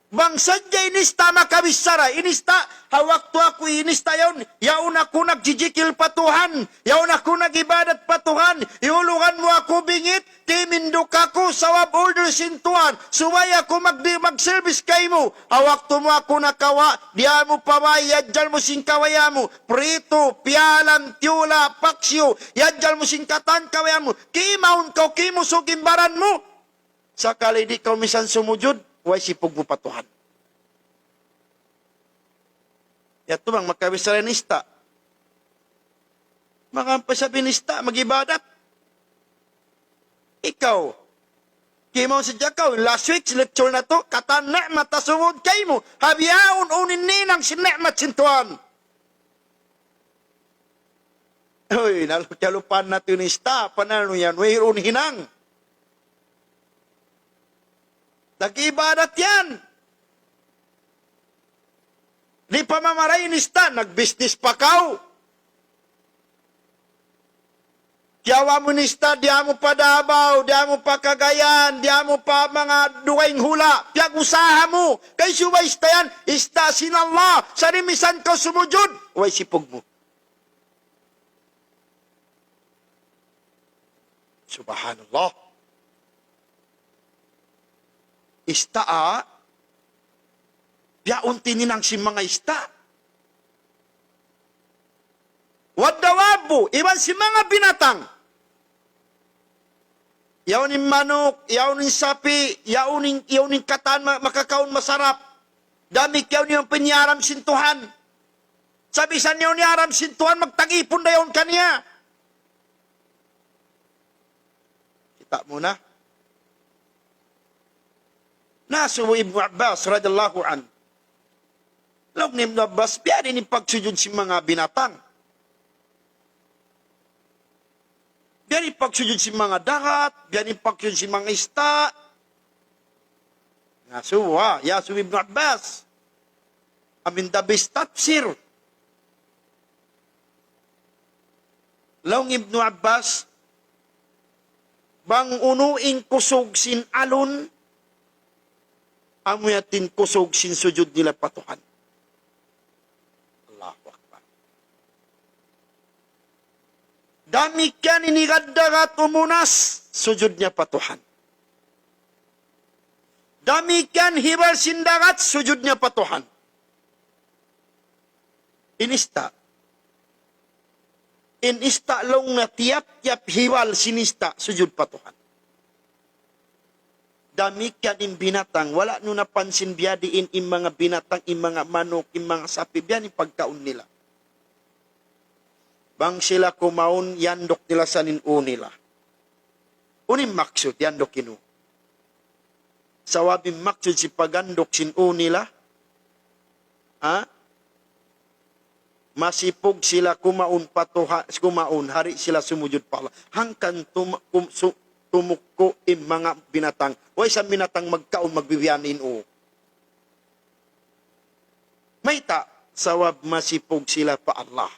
Bang sadya inista makabisara, inista, hawak to ako inista yaon ako nagjijikil patuhan, yaon ako nagibadat patuhan, iulungan mo ako bingit, timindok ako sa wab order sintuan, suway ako mag-service kay mo, hawak to mo ako nakawa, diya mo paway, yadjal mo singkawaya mo, prito, pialam, tiula, paksyo, yadjal mo singkatan kawaya mo, kimaon ka, kimusugimbaran mo, sakali di ka misan sumujud, way sipog mo patuhan. Yato bang magkabisaranista. Makampasabinista, magibadat. Ikaw, kimaw sa jakaw, last week, lecture na to, katanak matasumod kay mo, habiyaon unin ninang sinekmat sintuan. Uy, nalupan na tunista, panalo yan, mayroon hinang. Nag-ibadat yan. Di pa mamaray nista, nag-business pa kaw. Kiyawa mo nista, diya mo pa Davao, diya mo pa Cagayan, diya mo pa mga duwaing hula. Piyag usaha mo. Kay suwa ista yan, ista sinallah. Sa rimisan ka sumujud, way sipog mo. Subhanallah. Istaa, Biyaon tininang si mga ista. Wadawabu, iban si mga binatang. Yaunin manok, yaunin sapi, yaunin katan, makakaon masarap. Dami kayo niyang pinyaram sintuhan. Sabi sa niyo ni aram sintuhan, magtagipon na yun kaniya. Kita mo na. Nasu Ibn Abbas radiyallahu an. Log ni Ibn Abbas, biyarin ni pagsujud si mga binatang. Biyarin pagsujud si mga dagat, biyarin pagsujud si mga ista. Nasu Yasu Ibn Abbas. Amin dabis tafsir. Laong Ibn Abbas, bang unuing kusog sin alon, amuyatin kusog sin sujud nila patuhan. Allahu Akbar. Dami ka ninigadagat umunas, sujud niya patuhan. Dami kan hibal sindagat, sujud niya patuhan. Inista long na tiap-tiap hiwal sinista, sujud patuhan. Dami ka in binatang, wala nyo napansin biyadiin in mga binatang, in mga manok, in mga sapi, biyan in pagkaon nila. Bang sila kumaon, yandok nila sa ninu nila. Unim maksud, yandok kinu. Sawabing maksud si pagandok sinu nila, masipog sila kumaon kumaon, hari sila sumujud pa Allah. Hangkan tumukko in mga binatang. O isang binatang magkaon, magbibiyanin o. Mayta, sawab masipog sila pa Allah.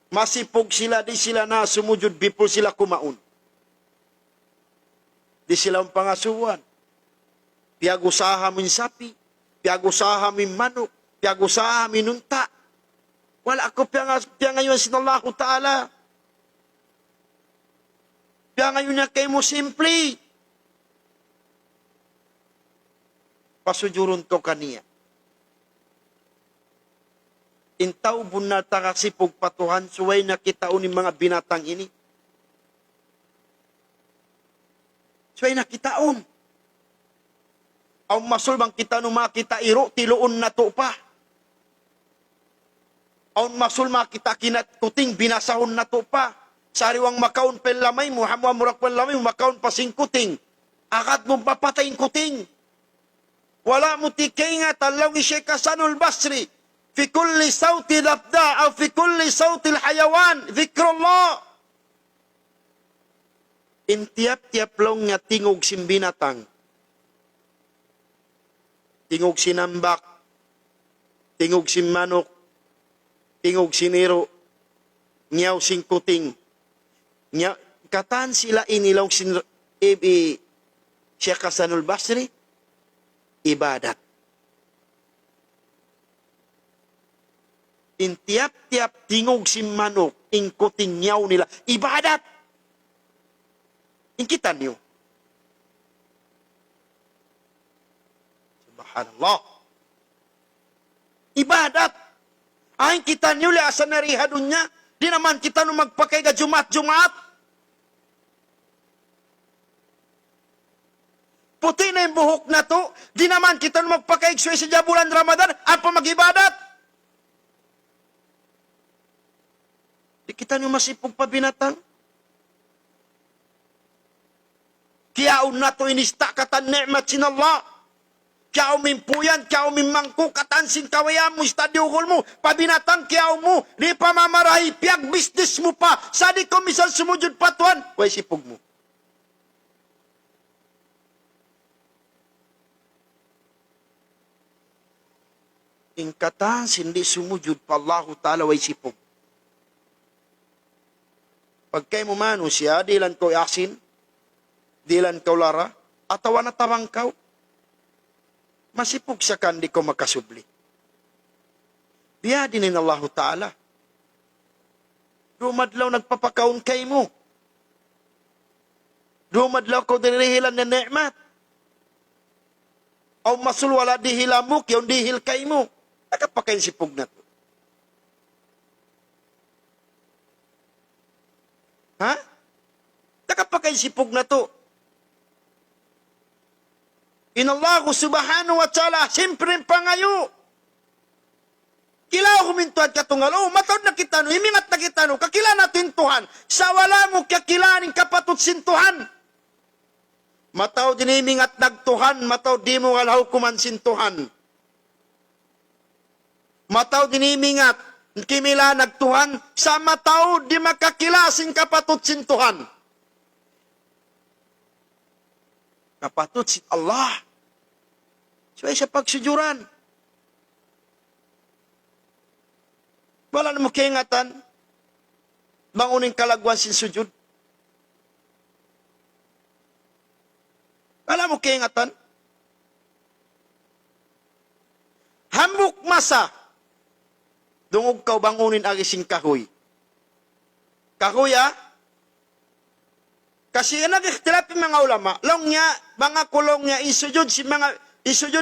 Masipog sila, di sila na sumujud before sila kumaon. Di sila ang pangasuhan. Piagusaha min sapi, piagusaha min manok, piagusaha min unta. Wala ako piangayon sinallahu ta'ala. Piangayon niya kayo mo simple. Pasujurun to kaniya. Intaw bunata kasi pugpatuhan, suway na kitaon ni mga binatang ini. Suway na kitaon. Ang masul bang kita nung makita iro, tiluon na to pa. Ang masul makita kinat kuting, binasahon na to pa. Sariwang makaon pelamay mo, hamwa murak pelamay mo, makaon pasing kuting. Akad mo papatayin kuting. Wala mo tikay nga, talaw ni Sheikh Hasanul Basri. Fi kulli sawti labda, o fi kulli sawti hayawan, dhikrullah. Intiap-tiap long nga tingog sin binatang. Tingog sinambak, tingog sin manok, tingog siniro, nyaw sin kuting. Katan sila inilaw sin Sheikh Hasanul Basri, ibadat. In tiap-tiap tingog sin manok, in kuting nyaw nila, ibadat. In kita niyo. Subhanallah. Ibadat. Ay kita niyo le asa narihadun niya. Di naman kita nung magpakay ka Jumat. Puti na yung buhok na to. Di naman kita nung magpakay sa bulan Ramadan. Apa mag-ibadat? Di kita nung masipog pa binatang. Kiyaon na to inista katan ni'mat sin Allah. Kiyaw mimpuyan, kiyaw mimangko, katansin kawaya mo, istadyugol mo, pabinatang kiyaw mo, di pamamarahi, piyag business mo pa, sadi ko misal sumujud patuan, way sipog mo. Ingkatan, sindi sumujud pa Allah Ta'ala, way sipog. Pagkay mo mano siya, dilan ko yasin, dilan ko lara, atawa na tawang kaw, masipog sa kandi ko makasubli. Biyadinin Allah Ta'ala. Dumadlaw nagpapakaon kay mo. Dumadlaw ko dirihilan na ni'mat. O masul wala dihilamok, yung dihil kay mo. Nakapakain sipog na to. Ha? Nakapakain sipog na to. Inallahu subhanahu wa ta'ala, siyempre pangayo. Kila humintuan ka tungal, matod na kita no, himingat na kita no, kakila natin Tuhan, sa wala mo kakilaning kapatut sintuhan. Mataw din himingat nagtuhan, mataw di mo kalaw kuman sintuhan. Mataw din himingat, kimila nagtuhan, sa mataw di makakilasing kapatut sintuhan. Kapatut si Allah. So ay sa pagsujuran. Wala na mo kaingatan. Banguning kalagwan sin sujud. Wala mo kaingatan. Hambuk masa. Dungog kaw bangunin agi sing kahoy. Kahoy Kasi nag-ikhtilaf yung mga ulama, long niya, mga kulong niya, isujud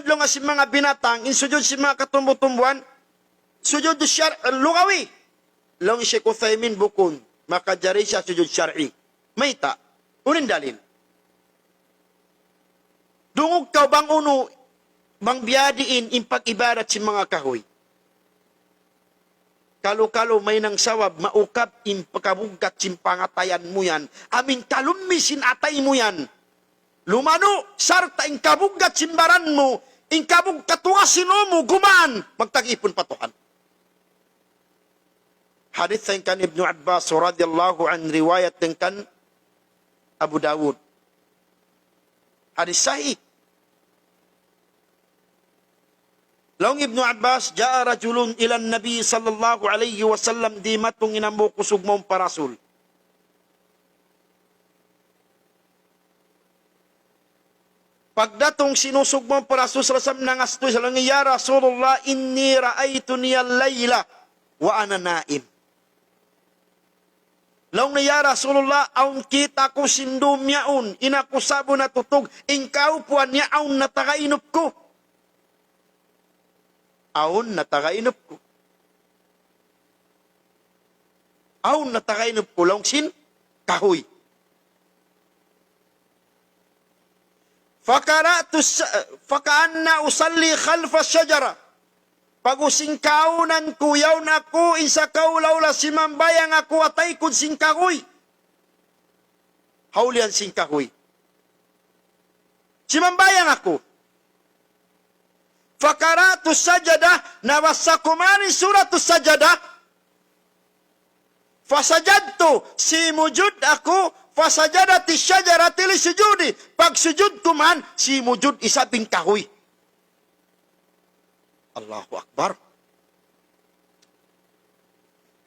lo nga si mga binatang, isujud si mga katumbo-tumbuan, sujud lugawi. Long Sheikh Uthaymin bukun, makajari siya sujud syar'i. Mayta, unin dalil. Dungog ka bang uno, bang biyadiin, impag-ibadat si mga kahoy. Kalo-kalo may nang sawab, maukap, impakabugat, simpangatayan mo yan. Amin kalumisin atay mo yan. Lumano, sarta, inkabugat, simbaran mo, inkabug katuasin mo, gumaan, magtag-ipon patuhan. Hadith kan Ibnu Abbas radhiyallahu an riwayat kan Abu Dawud. Hadith sahih. Long Ibnu Abbas, jaa rajulun ilan Nabi sallallahu alaihi wasallam di matong inambo kusog mong parasul. Pagdatong sinusog mong parasul salasam nangastoy sa langi, ya Rasulullah, inni ra'aytu niyal layla wa ana naim. Long na ya Rasulullah, aun kita ko sindum yaun, inakusabo na tutog, ingkaw puan yaun na tagainop ko. Aun na tagainop ko. Aun na tagainop ko lang sin kahoy. Fakaanna usalli khalfa syajara. Pagusing kaunan kuyaw na ko, isa kaulaw la simambayang ako atay kun sing kahoy. Haulian sing kahoy. Simambayang ako. Fakaratu sajadah, nawasakumani suratu sajadah. Fasajadtu, si mujud aku, fasajadati syajarati li sujudi. Pag sujud kuman, si mujud isabing kahoy. Allahu Akbar.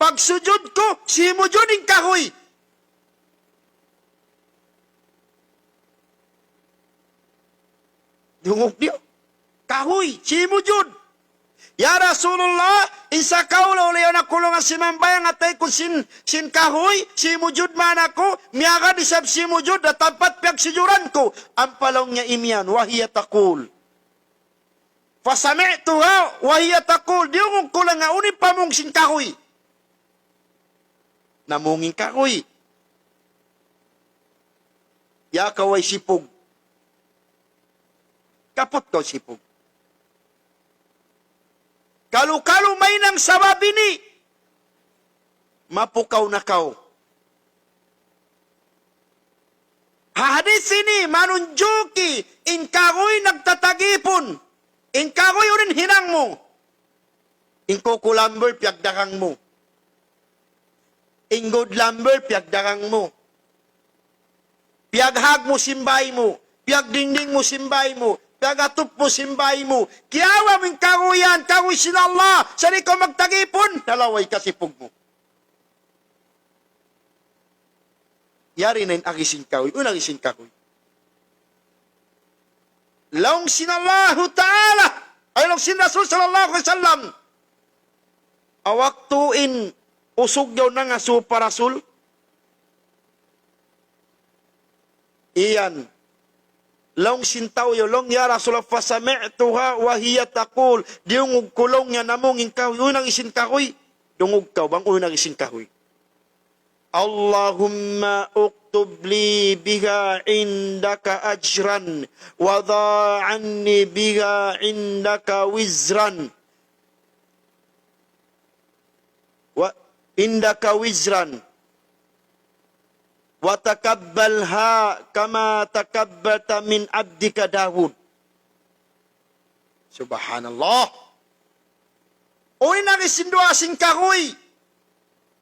Pag sujud ko, si mujud ing kahoy. Dungog niyo. Kahoy, si mujud. Ya Rasulullah, isa kaulah oleh anak kulungan si mambayang atay ko sin kahoy, si mujud man ako, miyaga disab si mujud, at tampat piag sijuran ko. Ang palong niya imyan, wahiya takul. Fasami'tuha, wahiya takul. Diyong kulang nga, unin pa mong sin kahoy. Namunging kahoy. Ya kaway sipog. Kapot ko sipog. Kalu-kalu may nang sababini, mapukaw na kaw. Hadis ini manunjuki, inkagoy nagtatagipon, inkagoy unin hinang mo, inkukulambol piyagdakang mo, ingod lambol piyagdakang mo, piyaghag mo simbay mo, piyagdingding mo simbay mo, pagatup mo simbay mo, kiyawa ming kaguyan, kaguy sin Allah, sari ko magtagipon, dalaway kasipog mo. Yari na yung agisin kagoy, unang agisin kagoy. Laong sin Allah Ta'ala, ay laong sin Rasul sallallahu alaihi wasallam, awak tuin, usog daw na nga supa Rasul, iyan, Long sintaw yolong ya Rasulullah fasami'tuha wa hiya taqul. Diungog kulong niya namong inkaw. Unang isin kahoy. Dungog ka bang unang isin kahoy. Allahumma uktub li biha indaka ajran wa dha'anni biha indaka wizran. Wa indaka wizran. Wa takabbalha kama takabbalta min abdika Dawud. Subhanallah. Uy nagisindwa sing kahoy.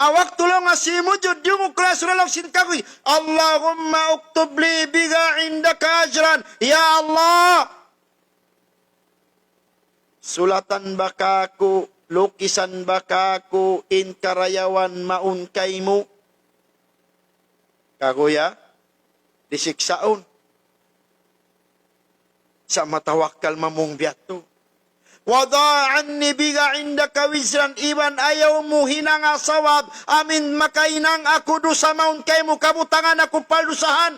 Awak tulong asimujud yung uklas lang sin kahoy. Allahumma uktub li biga indaka ajran. Ya Allah. Sulatan baka ko, lukisan baka ko, in karayawan maun kaymo. Kagoya, disiksaon. Sa matawakkal mamong biyato. Wada'anni biga indaka wizran iban ayaw mo hinang asawab. Amin makainang ako do sa maun kay mo kabutangan ako palusahan.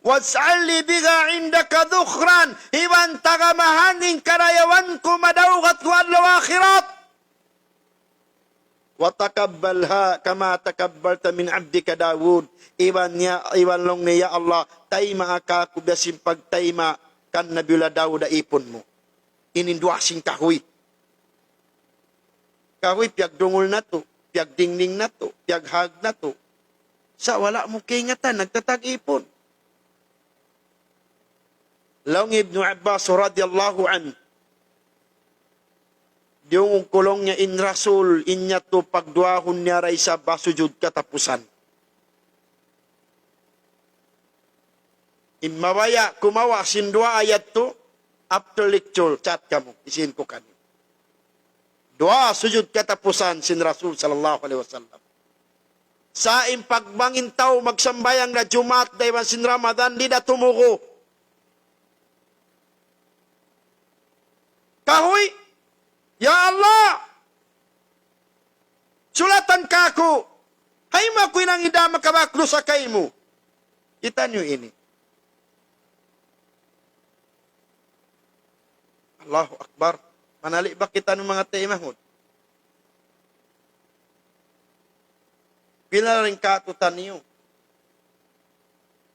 Was'alli biga indaka dukhran iban tagamahangin karayawan ko madawgat ko adlaw akhirat. Watakabbalha kama takabbalta min abdika Dawud. Iban long niya Allah, tayma ka kubasin pagtayma kan Nabiula Dawud da ipon mo. Ininduasing kahoy. Kahoy, piag dungol na to, piag dingning na to, piag hag na to. Sa wala mo kingatan, nagtatag-ipon. Long Ibn Abbas radiyallahu anhu, yung kulong niya in Rasul, inya to pagduahon niya ray sa basujud katapusan. Mawaya, kumawa, sindua ayat to, after lecture, chat kamo, isin ko kanyo. Dua sujud katapusan sin Rasul sallallahu alaihi wasallam. Sa impagbangin tao magsambayang na Jumat dayman sin Ramadan, di na tumuko. Kahoy, ya Allah, sulatan ka ako. Hay mako'y nang idama kabaklo sa kay mo. Kita nyo ini. Allahu Akbar. Manali ba kita ng mga taimahod? Pila rin katutan niyo.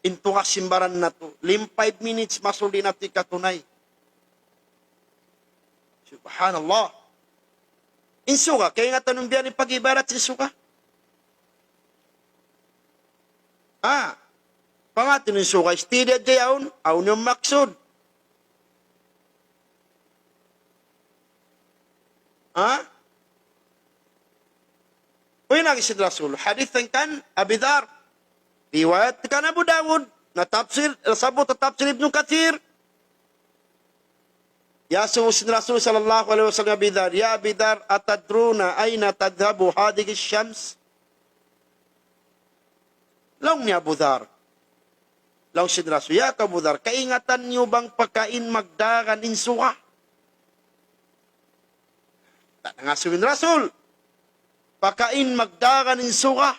Into kasimbaran na to. 5 minutes masuli na ti katunay. Subhanallah. Insuka, kaya nga tanong biyan ni pag-ibarat insuka. Pangatin insuka, istidya jayaon, aun yung maksud. Uy, nagisid Rasul, hadith kan Abidar. Riwayat kan Abu Dawud, na tafsir, sabot na tafsir Ibn Kathir. Ya susin Rasul sallallahu alaihi wasallam Abidar, ya Abidar, atadruna aina tadhabu hadhihi syams? Long ni Abu Dhar. Long sin Rasul, ya Abu Dhar, kaingatan niyo bang pagkain magdagan insuka? Tanangasuin Rasul, pagkain magdagan insuka?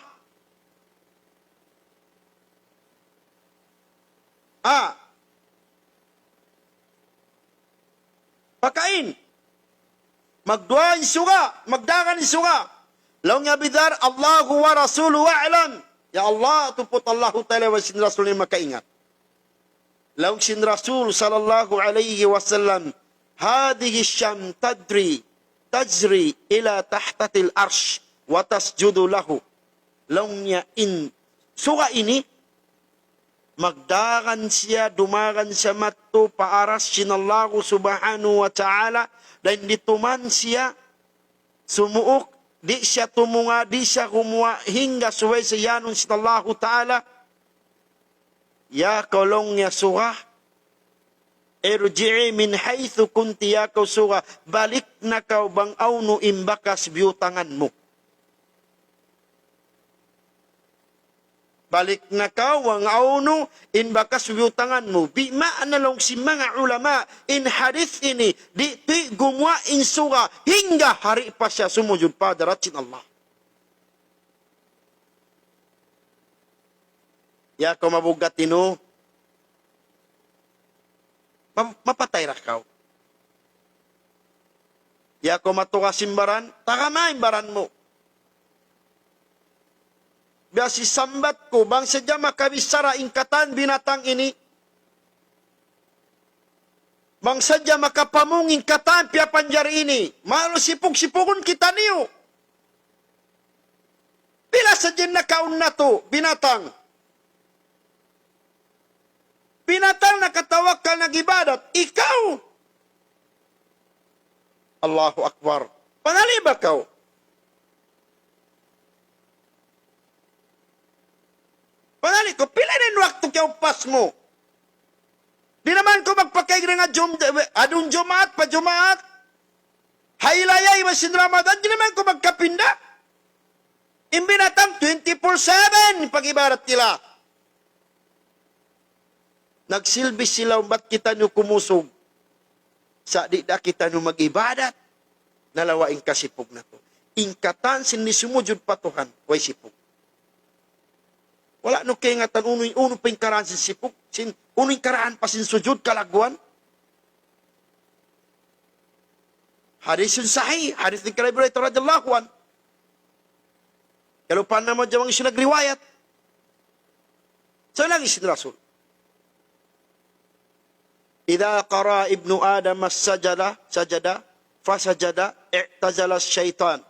Pakain. Magdua insuka. Magdagan insuka. Law nga bidar, Allahu wa Rasuluhu a'lam. Ya Allah, tupot Allahu ta'ala wa sin Rasul ni makaingat. Law sin Rasul sallallahu alaihi wasallam, hadihi syam tajri ila tahtatil arsh wa tasjudu lahu. Law nga in suka ini, magdagan siya, dumagan siya matto, paaras sinallahu subhanahu wa ta'ala, dan dituman siya, sumuok, di siya tumunga, di siya kumuha, hingga suway sa yanon sinallahu ta'ala, ya kolong niya suha, irji'i min haythu kunti ya kau suha, balik na kau bang awno imbakas biyutangan mo. Balik na ka, wang auno, in bakas tangan mo. Bi maanalong si mga ulama, in hadith ini, di gumawa in suga, hingga hari pa siya sumujud pa daratin Allah. Ya ko mabugat tino. Mapatay ra kaw. Ya ko matuka simbaran, takama imbaran mo. Biya si sambat ko, bang sadya makabisara ingkatan binatang ini. Bang sadya makapamung ingkatan piya panjari ini. Malo sipug-sipugon kita niyo. Bila sadya nakaun na to, binatang. Binatang nakatawakal nag-ibadat, ikaw. Allahu Akbar. Pangali ba kaw? Pangali ko, pila rin waktu kayo pas mo. Di naman ko magpakaig nga adun Jumaat pa Jumaat. Haylayay masin Ramadan, di naman ko magkapinda. Imbinatang 24/7 pag-ibarat nila. Nagsilbi sila, ba't kita nyo kumusog? Sa di da kita nyo mag-ibadat, nalawaing kasipog na to. Ingkatan sinisumujud patuhan, way sipog. Wala no kaya nga tan uno pa yung karaan sin sipog, uno yung karaan pa sin sujud kalagwan. Hadis yun sahih, hadis ni Kalaibra ito radiyallahu an. Kalau pa naman dyan ang isin nagriwayat. So lang isin Rasul. Idza qara ibnu Adam as-sajada, fasajada, i'tazala syaitan.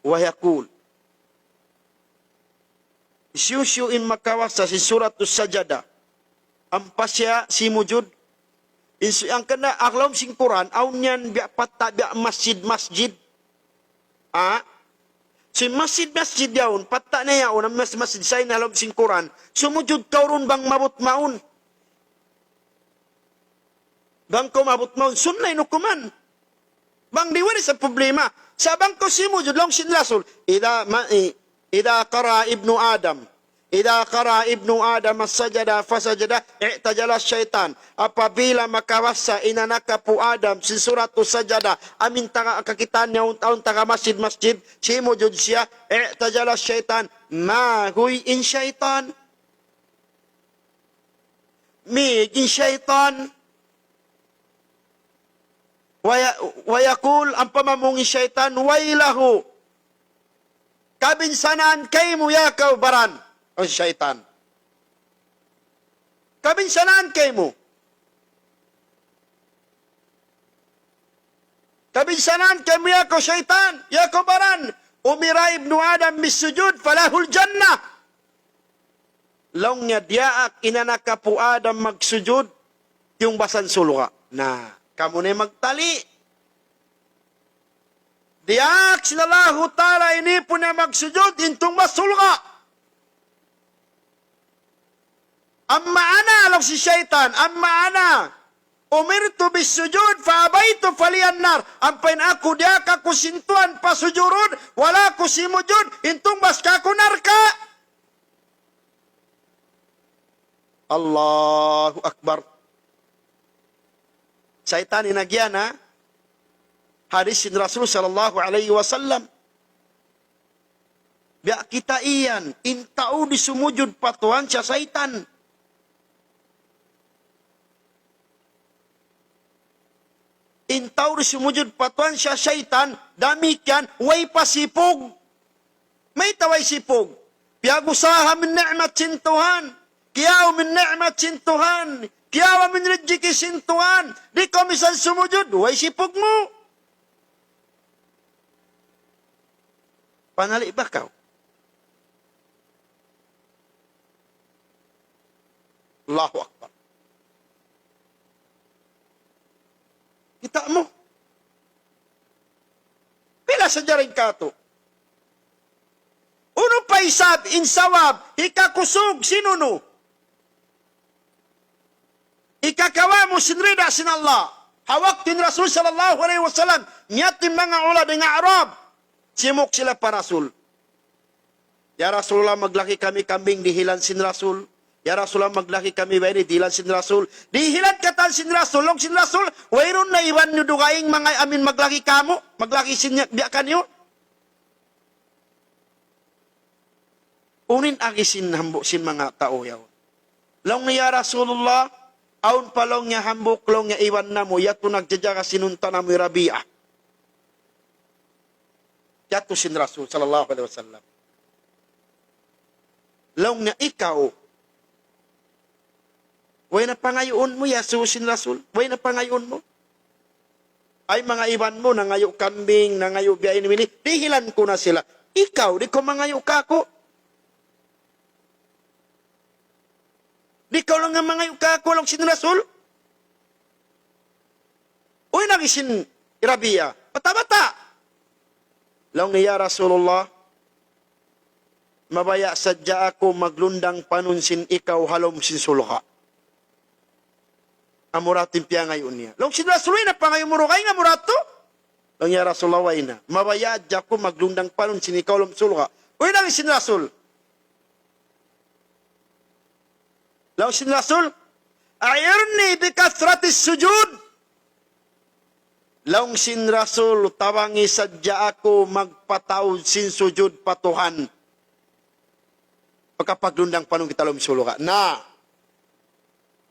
Wa yaqul. Isyusyu in makawasa si surat as-sajada. Ampasya si mujud. Ang kena aklom sing Quran, aunyan biak patta biak masjid. Si masjid yaun, patta na yaun, ang masjid sa inalom sing Quran. Sumujud kaurun bang mabut maun. Bang ko mabut maun, sunnay nukuman. Bang diwari sa problema. Sa bang ko simujud long sin Rasul. Ida qara ibnu Adam. Ida qara ibnu Adam as-sajada fasajada i'tajala syaitan. Apabila makawasa inanaka po Adam sin surat sajada amin taka kakitan niya taon taka masjid simujud siya i'tajala syaitan ma huy in syaitan. Mi in syaitan. Wayakul ang pamamungin syaitan, wailahu. Kabinsanan kay mo yakaw baran. O syaitan. Kabinsanan kay mo. Kabinsanan kay mo yakaw syaitan. Yakaw baran. Umira ibnu Adam bisujud falahul jannah. Long niya diaak inanaka po Adam magsujud yung basan sulwa. Na. Kamu na magtali. Diyak sinallahu ta'ala ini po na magsujud intong masulga. Amma ana alam si syaitan. Amma ana. Umirtu bisujud fa'abaitu falian nar. Ampain aku diak aku sintuan pasujurud. Wala aku simujud intong baska aku narka. Allahu Akbar. Syaitan inagyan ha. Hadis sin Rasul sallallahu alaihi wasallam. Biya kita iyan. Intao di sumujud patuhan siya syaitan. Intao di sumujud patuhan siya syaitan. Damikian way pasipog. May taway sipog. Biya gusaha min ni'mat sin Tuhan. Kiyaw min ni'mat sin Tuhan. Kiyawa min rejeki sin Tuhan. Di ko misan sumujud, way sipog mo. Panali ba kaw? Allahu Akbar. Kita mo. Pila sa jaring kato. Uno pa isab, insawab, ikakusog, sino no? Ikakawa mo sinrida sin Allah. Hawak tin Rasul sallallahu alaihi wasallam. Niyatim mga ulad ng Arab. Simok sila pa Rasul. Ya Rasulullah maglaki kami kambing dihilan sin Rasul. Ya Rasulullah maglaki kami bayani dihilan sin Rasul. Dihilan katan sin Rasul. Long sin Rasul. Wayron na iwan nyo dugaing mga amin maglaki kamo. Maglaki sin biya kanyo. unin agi hambo sin mga tao yaw. Long niya Rasulullah, aun palong niya hambok long niya iwan na mo, yato nagjajaga sinunta na mo Rabia. Yato sin Rasul, sallallahu alaihi wasallam. Long niya ikaw, way na pangayon mo, yaso sin Rasul, way na pangayon mo. Ay mga iwan mo, nangayo kambing, nangayo biyain mini, dihilan ko na sila. Ikaw, di ko mangayo ka ako. Di ka lang nga mangayo ka ako lang sin Rasul. Uy, nagisin Rabia, bata-bata. Lang niya Rasulullah, mabaya sadya ako maglundang panunsin ikaw halom sin sulha. Amuratin piya ngayon niya. Long sin Rasul na pangayo muro kay nga murato. Lang niya Rasulullah way na, mabaya adya ko maglundang panunsin ikaw halom sulha. Uy, nagisin Rasul. Law sin Rasul, ayirni bikathratis sujud. Law sin Rasul, tawangi sadya ako magpataw sin sujud patuhan. Pagkapaglundang panong kita lumisulo ka. Na,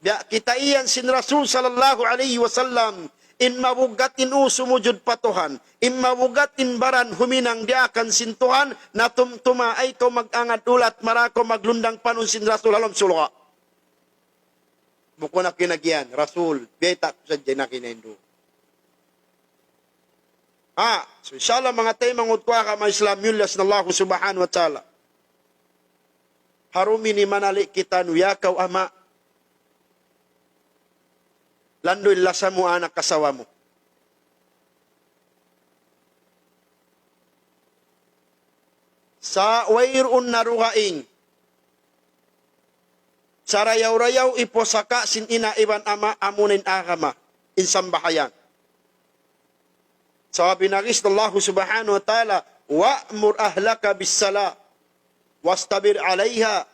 kita iyan sin Rasul sallallahu alaihi wasallam, in mabugatin sumujud patuhan, in mabugatin baran huminang di akan sintuhan, na tumtuma ay ko mag-angat ulat, marako maglundang panon sin Rasul halom sulo ka. Buko na kinagyan, Rasul, beta ko sa dyan na kinendo. So inshallah mga tayo mangutwa ka mga Islam yulas na Allah subhanahu wa ta'ala. Harumi ni manali kita nuyakaw ama. Landoy lasa mo anak kasawa mo. Sa wairun naruhaing, sa rayaw-rayaw iposaka sin ina iban ama amunin agama insambahayan. Sabi na Allah subhanahu wa ta'ala, wa'mur ahlaka bis-sala wastabir 'alayha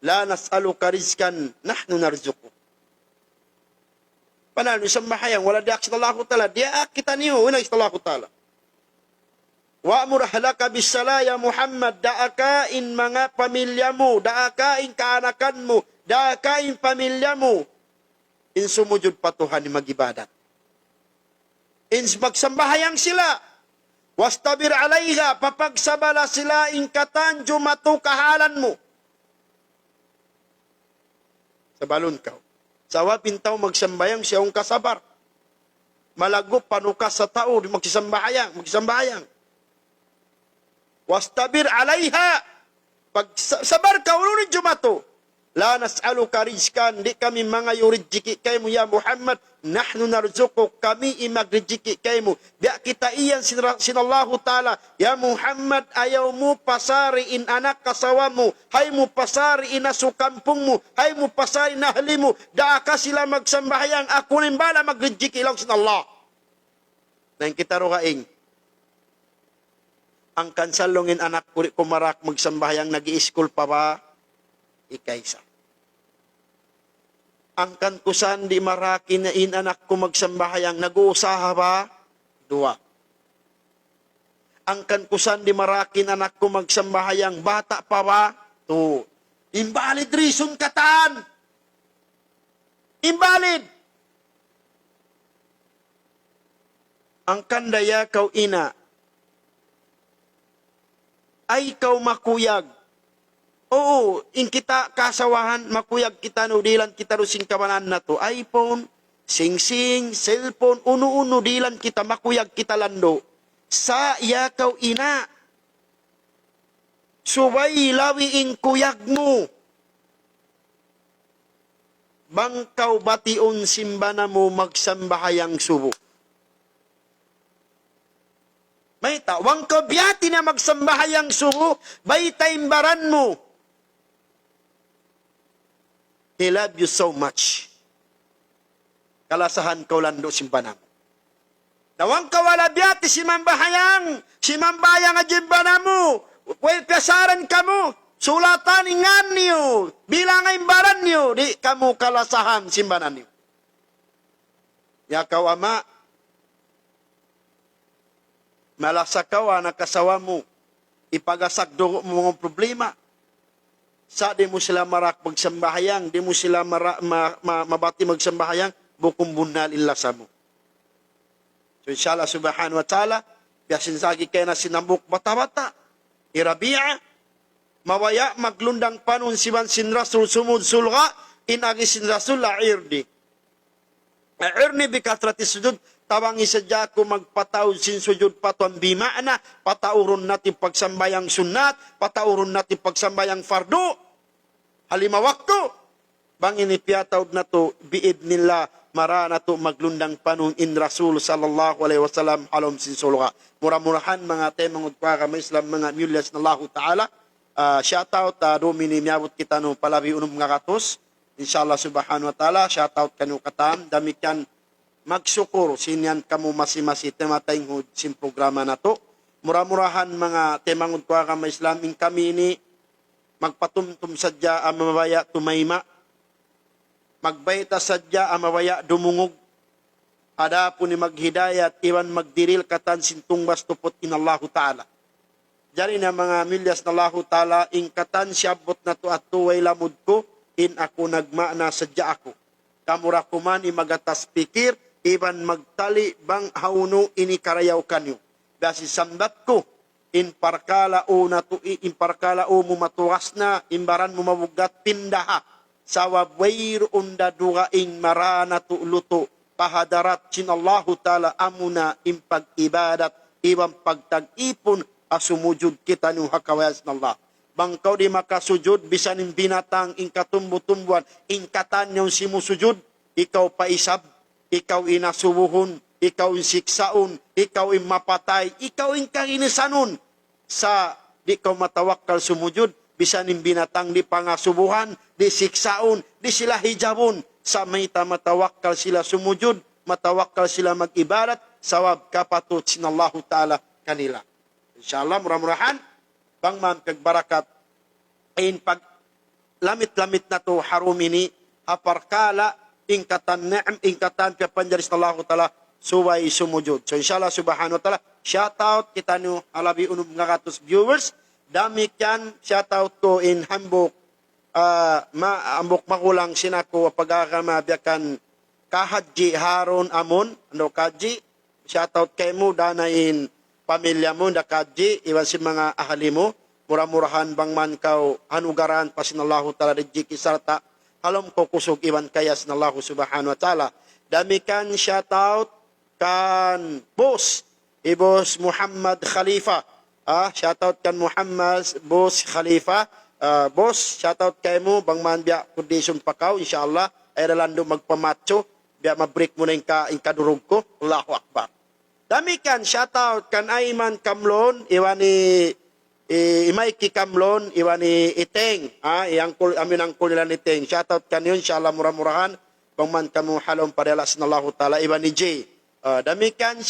la nas'aluka rizqan nahnu narzuquk. Panalo insambahayan wala diak Allah ta'ala, dia kita niyo una Allah ta'ala. Wa'mur ahlaka bis-sala ya Muhammad, daakain mga pamilya mo, daakain kaanakan mo, daakain pamilya mo, in sumujud patuhan ni magibadat. In magsambahayang sila, wastabir alayha, papagsabala sila, in katanjo matukahalan mo. Sa balon ka, sawa pintaw magsambayang siyang kasabar. Malagop panukas sa tao, magsambahayang. Wastabir alayha, pagsabar ka, ulo jumato. La nas'aluka rizkan, di kami mga yurijiki kay mo ya Muhammad, nahnu narzuquk, kami imagrijiki kay mo. Biya kita iyan sinallahu ta'ala, ya Muhammad, ayaw mo pasariin anak kasawa mo, hay mo pasariin na sukampung mo, hay mo pasariin na hali mo, daa ka sila magsambahayang, ako rin bala magrijiki lang sinallah. Nang kita rokaing, ang kansalongin anak kuri kumarak magsambahayang nag-i-school pa ba? Ikaysa. Angkan kusan di maraki na anak ko magsambahayang nag-uusaha ba? Dua. Angkan kusan di maraki na anak ko magsambahayang bata pa ba? Two. Invalid reason katan. Invalid. Angkan daya kau ina ay kau makuyag. Oo, in kita kasawahan, makuyag kita no, dilan kita no singkawanan na to. iPhone, sing-sing, cellphone, uno-uno, dilan kita, makuyag kita lando. Sa yakaw ina, subay lawiing kuyag mo. Bangkaw bation simbana mo magsambahayang subo. May tawang ka biyati na magsambahayang subo, bay taimbaran mo. He love you so much. Kalasahan ko lando simbanam. Nawang kawala biyati si mambahayang nga jimbana mo. Well, kasaran ka mo. Sulatan ingan niyo. Bilang imbaran niyo. Di kamu kalasahan simbanan niyo. Ya kau ama. Malasa kau anak kasawa mo. Ipagasak do mo mga problema. sa di mo sila marak magsambahayang, di mo sila mabati magsambahayang, bukum bunal illa sa mo. So inshallah subhanahu wa ta'ala, biyasin sagi kaya na sinambuk bata-bata, irabi'a, mawaya maglundang panon siwan sin rasul sumud sulga, inagi sin rasul la'irdi. La'irni bikatrati sujud, tawangi sadya ko magpataw sin sujud patuan bima'na, patauron natin pagsambayang sunnat, patauron natin pagsambayang fardu, halima waktu, bang inipiyataw na to, biid nila, mara na to maglundang panong in Rasul sallallahu alaihi wasallam halom sin sulga. Mura-murahan mga temang udpa kami Islam mga mulyas na Allah Ta'ala. Shoutout domini miyabot kita no palabi unong mga katos. Inshallah subhanahu wa ta'ala, shoutout kanyo katam. Damikan magsukur sinyan kamo masi-masi tematayng hud sin programa na to. Mura-murahan mga temang udpa kami Islam in kami ini magpatumtum sadya ang mamaya tumayma, magbayta sadya ang mamaya dumungog, ada po ni maghidayat, iwan magdiril katan sintong bastupot in Allahu Ta'ala. Diyan na mga milyas na Allahu Ta'ala, in katan siyabot na to at tuway lamud ko, in ako nagmana sadya ako. Kamura kuman imagatas pikir, iwan magtali bang hauno ini karayaw kanyo. Basi sambat ko, in parkala o mo matuwas na imbaran mo mabugat pindaha sa wabwair unda dugaing marana tu luto pahadarat sin Allahu Ta'ala amuna impag-ibadat iwang pagtag-ipon asumujud kita nung hakawayas na Allah. Bangkaw di makasujud bisan ng binatang in katumbo-tumbuan in katan yung simusujud ikaw paisab, ikaw inasubuhon, ikaw in siksaon, ikaw in mapatay, ikaw in kaginisanon sa di ka matawakkal sumujud, bisan ng binatang di pangasubuhan, di siksaon, di sila hijabon, sa may matawakkal sila sumujud, matawakkal sila mag-ibadat, sawab kapatut sinallahu ta'ala kanila. Inshallah, murah-murahan, bang man kagbarakat, in pag lamit-lamit na to harumini, haparkala, ingkatan ni'am, ingkatan kapanjaris na Allah ta'ala, suway sumujud. So inshallah subhanahu wa ta'ala, shoutout kita nyo alabi unong nga katos viewers. Dami yan, shoutout ko in Hamburg. Ambok makulang sinako pagkakamabyakan kahadji Haron Amon. Ano kadji? Shoutout kay mo, danain pamilya mo, da kadji, iwan si mga ahali mo. Mura-murahan bang man kaw hanugaran pasinallahu ta'ala rijji kisarta. Halom ko kusog iwan kayas na Allah subhanahu wa ta'ala. Dami kan shoutout kan boss. Boss Muhammad Khalifa. Shoutout kan Muhammad Boss Khalifa. Boss, shoutout kay mo. Bang man biya kondisyon pakaw. Inshallah. Ay ralando magpamacho. Biya mabreak mo na yung kadurog ko. Allahu Akbar. Dami kan shoutout kan Ayman Kamlon. Iwani Imayki Kamlon. Iwani Iteng. Amin ang kulilan Iteng. Shoutout kan yun. Inshallah murah-murahan. Bang man kamu halong parelas na Allah Ta'ala. Iwani J. Dami kan